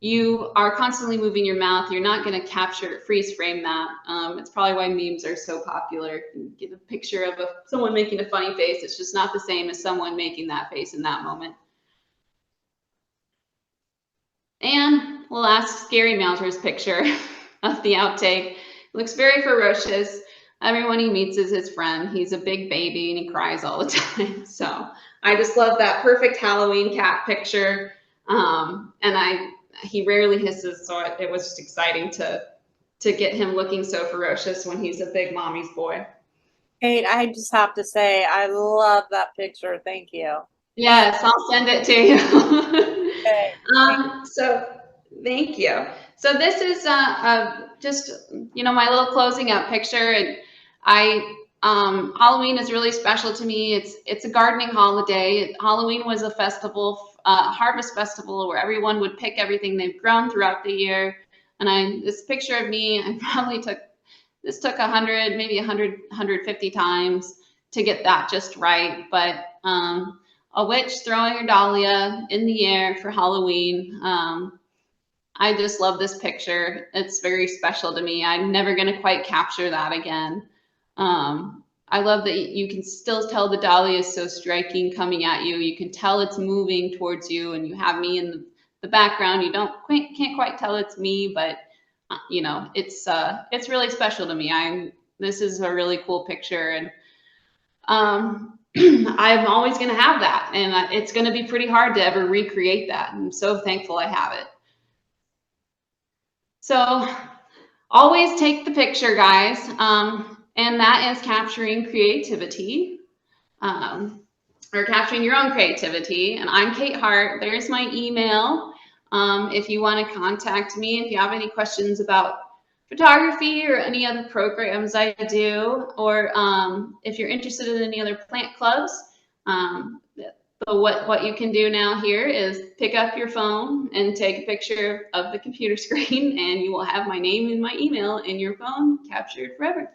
you are constantly moving your mouth. You're not going to freeze frame that. It's probably why memes are so popular. You get a picture of someone making a funny face. It's just not the same as someone making that face in that moment. And the last scary Meowsers picture of the outtake. It looks very ferocious. Everyone he meets is his friend. He's a big baby and he cries all the time. So I just love that perfect Halloween cat picture. He rarely hisses, so it was just exciting to get him looking so ferocious when he's a big mommy's boy. Kate, I just have to say, I love that picture. Thank you. Yes, I'll send it to you. Okay. So thank you. So this is just, my little closing up picture. And Halloween is really special to me. It's a gardening holiday. Halloween was a festival, harvest festival, where everyone would pick everything they've grown throughout the year. And this picture of me, I probably took 100, maybe 150 times to get that just right. But a witch throwing her dahlia in the air for Halloween. I just love this picture. It's very special to me. I'm never going to quite capture that again. I love that you can still tell the dahlia is so striking coming at you. You can tell it's moving towards you, and you have me in the background. You can't quite tell it's me, but it's really special to me. This is a really cool picture, and I'm always going to have that, and it's going to be pretty hard to ever recreate that. I'm so thankful I have it. So always take the picture, guys. And that is capturing creativity, or capturing your own creativity. And I'm Kate Hart. There's my email. If you want to contact me, if you have any questions about photography or any other programs I do, or if you're interested in any other plant clubs, what you can do now here is pick up your phone and take a picture of the computer screen, and you will have my name and my email in your phone captured forever.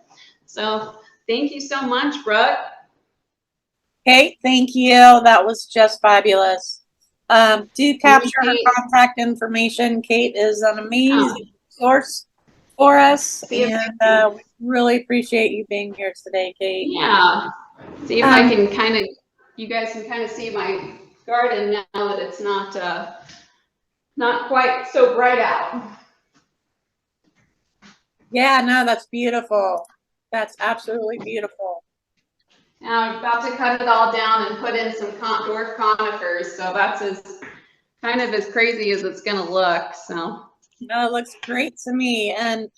So thank you so much, Brooke. Kate, thank you. That was just fabulous. Do capture her contact information. Kate is an amazing source for us, and we really appreciate you being here today, Kate. Yeah. See if I can you guys can kind of see my garden now that it's not quite so bright out. Yeah, no, that's beautiful. That's absolutely beautiful. Now I'm about to cut it all down and put in some dwarf conifers, so that's as crazy as it's gonna look. So No, it looks great to me. And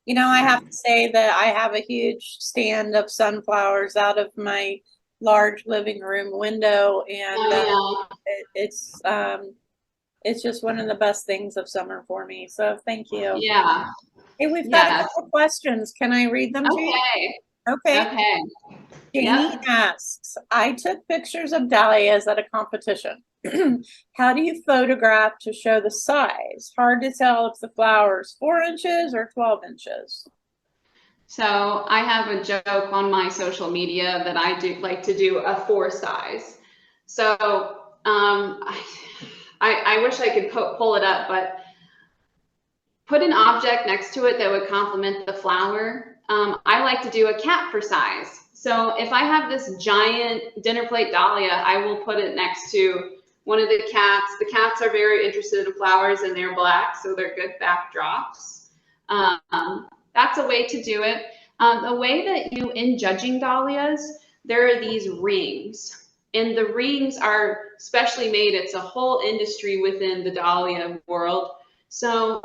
You know, I have to say that I have a huge stand of sunflowers out of my large living room window, and Oh, it's just one of the best things of summer for me. So thank you. yeah, Hey, we've got a yes. couple questions. Can I read them to you? Okay, Okay. okay. Janie Yep. asks, I took pictures of dahlias at a competition. How do you photograph to show the size? Hard to tell if the flower is 4 inches or 12 inches. So I have a joke on my social media that I do like to do a 4 size. So I wish I could pull it up, but put an object next to it that would complement the flower. I like to do a cat for size. So if I have this giant dinner plate dahlia, I will put it next to one of the cats. The cats are very interested in flowers and they're black, so they're good backdrops. That's a way to do it. The way that in judging dahlias, there are these rings. And the rings are specially made. It's a whole industry within the dahlia world. So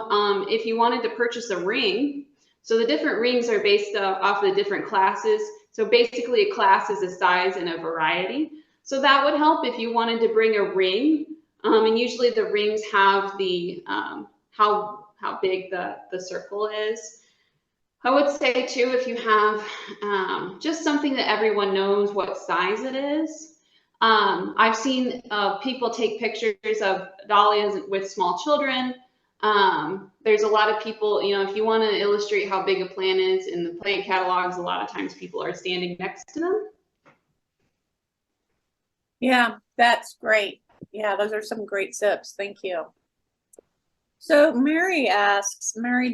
if you wanted to purchase a ring, so the different rings are based off the different classes. So basically a class is a size and a variety. So that would help if you wanted to bring a ring. And usually the rings have the how big the circle is. I would say too, if you have just something that everyone knows what size it is. I've seen people take pictures of dahlias with small children. There's a lot of people, if you want to illustrate how big a plant is in the plant catalogs, a lot of times people are standing next to them. Yeah, that's great. Yeah, those are some great tips. Thank you. So Mary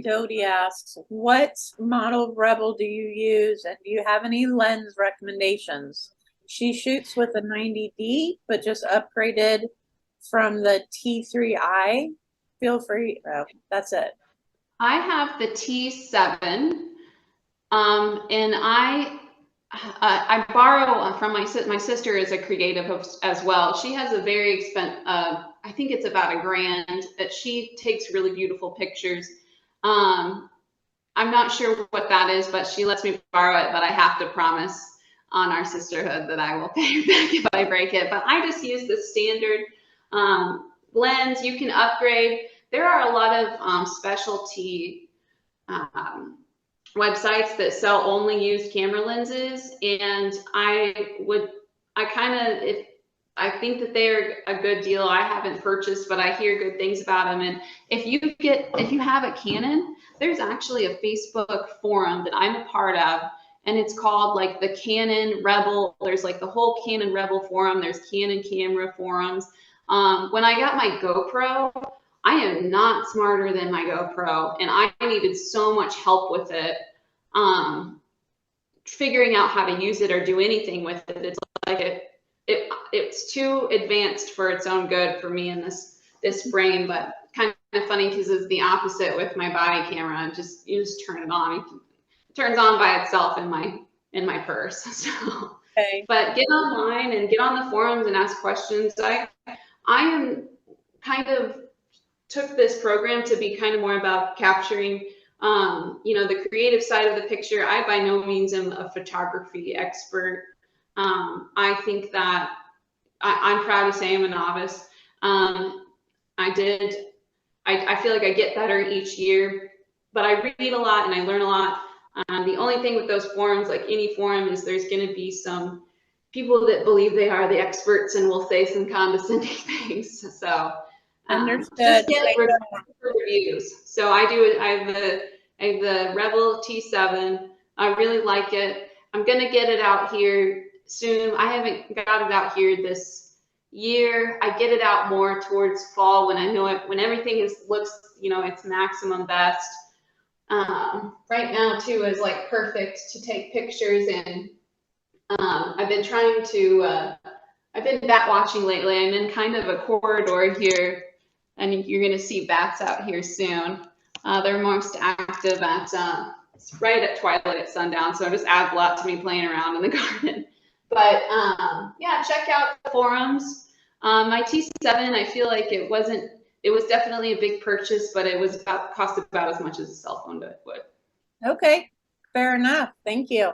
Doty asks, what model Rebel do you use, and do you have any lens recommendations? She shoots with a 90D, but just upgraded from the T3i. Feel free. Oh, that's it. I have the T7, and I borrow from my sister is a creative as well. She has a very expensive, I think it's about $1,000 that she takes really beautiful pictures. I'm not sure what that is, but she lets me borrow it, but I have to promise on our sisterhood that I will pay her back if I break it. But I just use the standard lens. You can upgrade. There are a lot of specialty websites that sell only used camera lenses, and I think that they're a good deal. I haven't purchased, but I hear good things about them. And if you have a Canon, there's actually a Facebook forum that I'm a part of, and it's called like the Canon Rebel. There's like the whole Canon Rebel forum. There's Canon camera forums. When I got my GoPro, I am not smarter than my GoPro, and I needed so much help with it. Figuring out how to use it or do anything with it. It's like it's too advanced for its own good for me in this brain, but kind of funny because it's the opposite with my body camera. You just turn it on. It turns on by itself in my purse. So, Okay. but get online and get on the forums and ask questions. I am kind of took this program to be kind of more about capturing the creative side of the picture. I by no means am a photography expert. I think that I'm proud to say I'm a novice. I feel like I get better each year, but I read a lot and I learn a lot. The only thing with those forums, like any forum, is there's going to be some people that believe they are the experts and will say some condescending things. So Understood. just get reviews. So I have the Rebel T7. I really like it. I'm gonna get it out here soon. I haven't got it out here this year. I get it out more towards fall when I know it, when everything looks its maximum best. Right now too is like perfect to take pictures, and I've been trying to I've been bat watching lately. I'm in kind of a corridor here, and you're going to see bats out here soon. They're most active it's right at twilight at sundown, so it just adds a lot to me playing around in the garden. But yeah, check out the forums. My T7, I feel like it was definitely a big purchase, but it cost about as much as a cell phone would. Okay, fair enough. Thank you.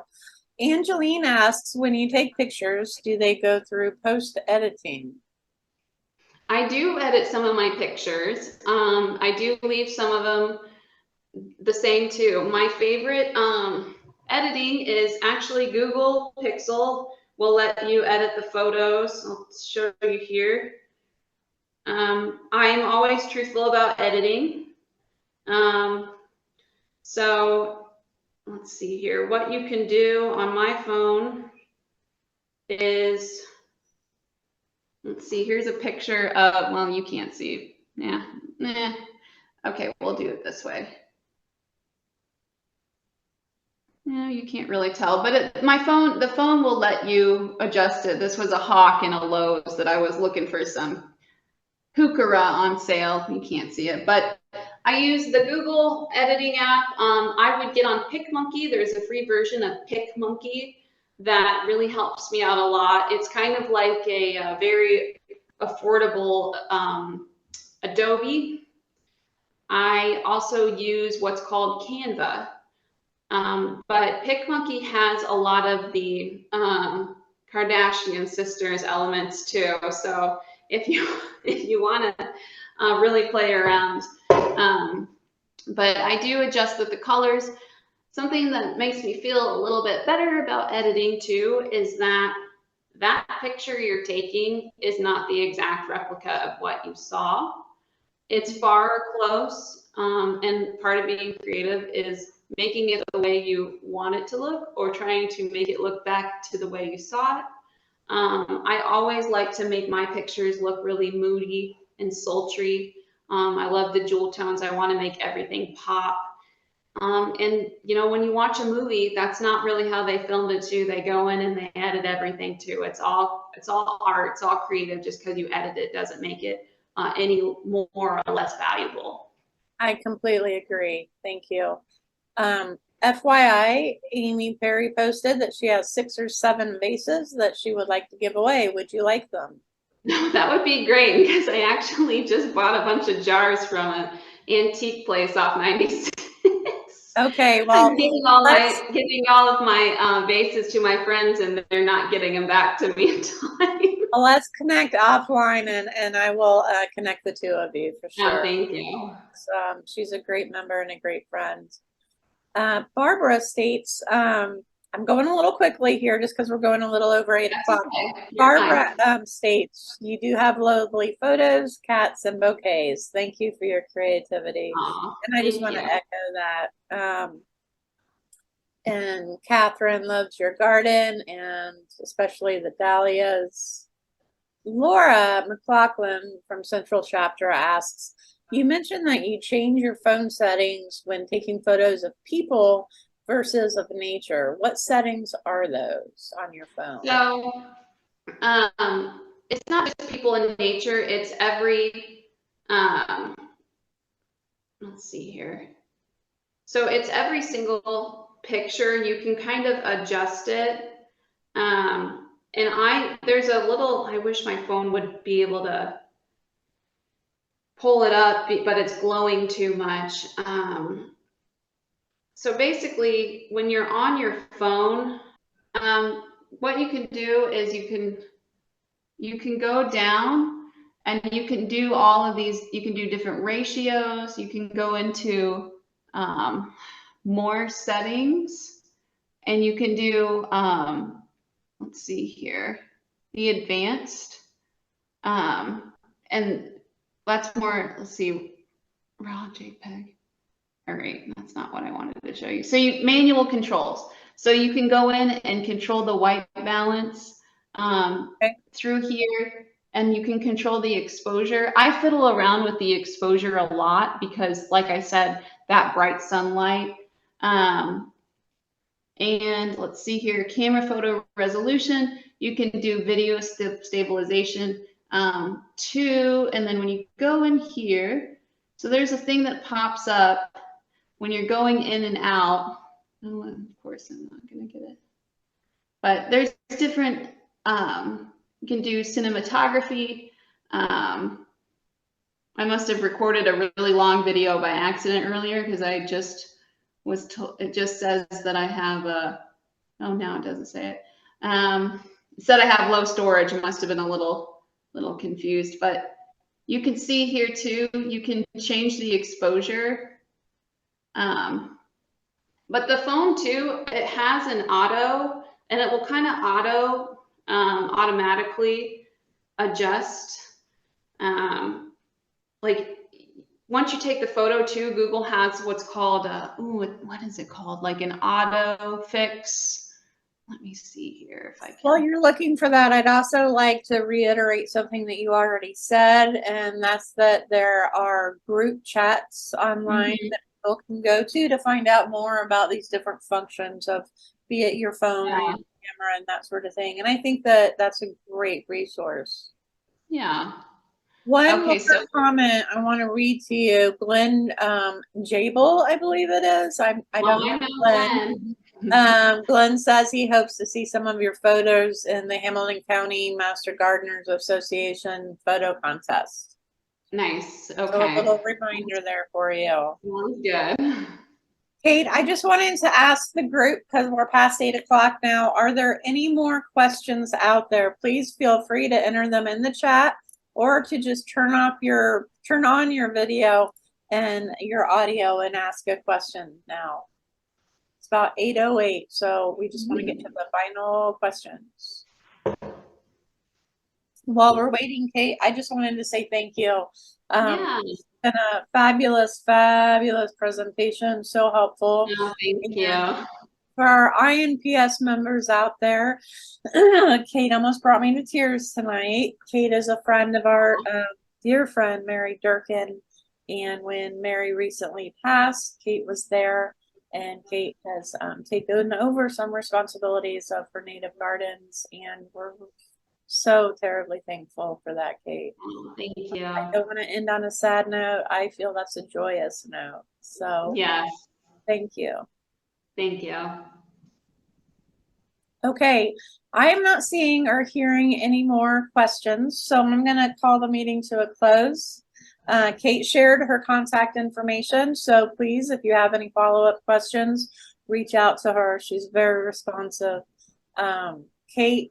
Angeline asks, when you take pictures, do they go through post editing? I do edit some of my pictures. I do leave some of them the same too. My favorite editing is actually Google Pixel will let you edit the photos. I'll show you here. I am always truthful about editing. Um, so let's see here. What you can do on my phone is, let's see, here's a picture of, well, you can't see. Yeah. Okay, we'll do it this way. No, you can't really tell, but the phone will let you adjust it. This was a hawk in a Lowe's that I was looking for some heuchera on sale. You can't see it, but I use the Google editing app. I would get on PicMonkey. There's a free version of PicMonkey that really helps me out a lot. It's kind of like a very affordable Adobe. I also use what's called Canva. But PicMonkey has a lot of the Kardashian sisters elements too. So if you if you want to really play around, but I do adjust with the colors. Something that makes me feel a little bit better about editing too is that that picture you're taking is not the exact replica of what you saw. It's far close, and part of being creative is making it the way you want it to look or trying to make it look back to the way you saw it. I always like to make my pictures look really moody and sultry. I love the jewel tones. I want to make everything pop. And you know, when you watch a movie, that's not really how they filmed it too. They go in and they edit everything too. It's all art. It's all creative. Just because you edit it doesn't make it any more or less valuable. I completely agree. Thank you. FYI, Amy Perry posted that she has 6 or 7 vases that she would like to give away. Would you like them? That would be great because I actually just bought a bunch of jars from an antique place off 96. Okay, well, I'm giving all of my vases to my friends, and they're not getting them back to me in time. let's connect offline, and I will connect the two of you for Oh, sure. thank you. She's a great member and a great friend. Barbara states, I'm going a little quickly here just because we're going a little over 8 o'clock. Okay. Barbara states, you do have lovely photos, cats, and bouquets. Thank you for your creativity. And I just want to echo that. And Catherine loves your garden and especially the dahlias. Laura McLaughlin from Central Chapter asks, you mentioned that you change your phone settings when taking photos of people versus of nature. What settings are those on your phone? So it's not just people in nature, it's every, let's see here. So it's every single picture. You can kind of adjust it. And there's a little, I wish my phone would be able to pull it up, but it's glowing too much. So basically, when you're on your phone, what you can do is you can go down and you can do all of these. You can do different ratios. You can go into more settings, and you can do, let's see here, the advanced, and that's more, let's see, raw JPEG. All right, that's not what I wanted to show you. So manual controls. So you can go in and control the white balance through here, and you can control the exposure. I fiddle around with the exposure a lot because, like I said, that bright sunlight. And let's see here, camera photo resolution. You can do video stabilization too. And then when you go in here, so there's a thing that pops up when you're going in and out. Oh, of course, I'm not going to get it. But there's different, you can do cinematography. I must have recorded a really long video by accident earlier because I just was told, it just says that I have a, oh, now it doesn't say it. It said I have low storage. I must have been a little confused, but you can see here too, you can change the exposure. But the phone too, it has an auto, and it will kind of automatically adjust. Like once you take the photo too, Google has what's called what is it called? Like an auto fix. Let me see here if I can. While you're looking for that, I'd also like to reiterate something that you already said, and that's that there are group chats online that people can go to find out more about these different functions of, be it your phone or your camera and that sort of thing. And I think that that's a great resource. Yeah. One Okay, more comment I want to read to you. Glenn Jabel, I believe it is. I don't know Glenn. Glenn says he hopes to see some of your photos in the Hamilton County Master Gardeners Association photo contest. Nice. So Okay. a little reminder there for you. Sounds good. Kate, I just wanted to ask the group, because we're past 8 o'clock now, are there any more questions out there? Please feel free to enter them in the chat, or to just turn on your video and your audio and ask a question now. It's about 8:08, so we just want to get to the final questions. While we're waiting, Kate, I just wanted to say thank you. Yeah. It's been a fabulous presentation, so helpful. Oh, thank you. For our INPS members out there, Kate almost brought me to tears tonight. Kate is a friend of our dear friend, Mary Durkin. And when Mary recently passed, Kate was there, and Kate has taken over some responsibilities of her native gardens, and we're so terribly thankful for that, Kate. Thank you. I don't want to end on a sad note. I feel that's a joyous note. So yes. Thank you. Thank you. Okay, I am not seeing or hearing any more questions, so I'm going to call the meeting to a close. Kate shared her contact information, so please, if you have any follow-up questions, reach out to her. She's very responsive. Kate,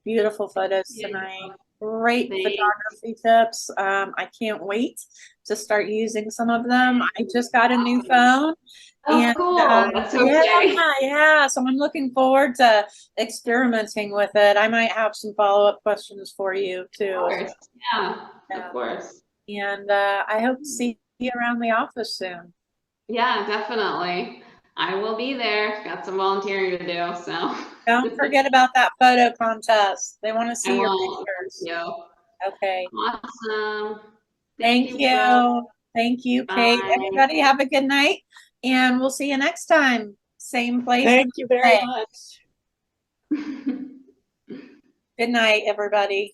beautiful photos tonight. Great photography tips. I can't wait to start using some of them. I just got a new phone. Oh, cool. That's so exciting. Yeah. So I'm looking forward to experimenting with it. I might have some follow-up questions for you too. Of course. Yeah, of course. And I hope to see you around the office soon. Yeah, definitely. I will be there. Got some volunteering to do, so. Don't forget about that photo contest. They want to see your pictures. Thank you. Okay. Awesome. Thank you. Thank you, Kate. Bye. Everybody have a good night, and we'll see you next time. Same place. Thank you very much. Good night, everybody.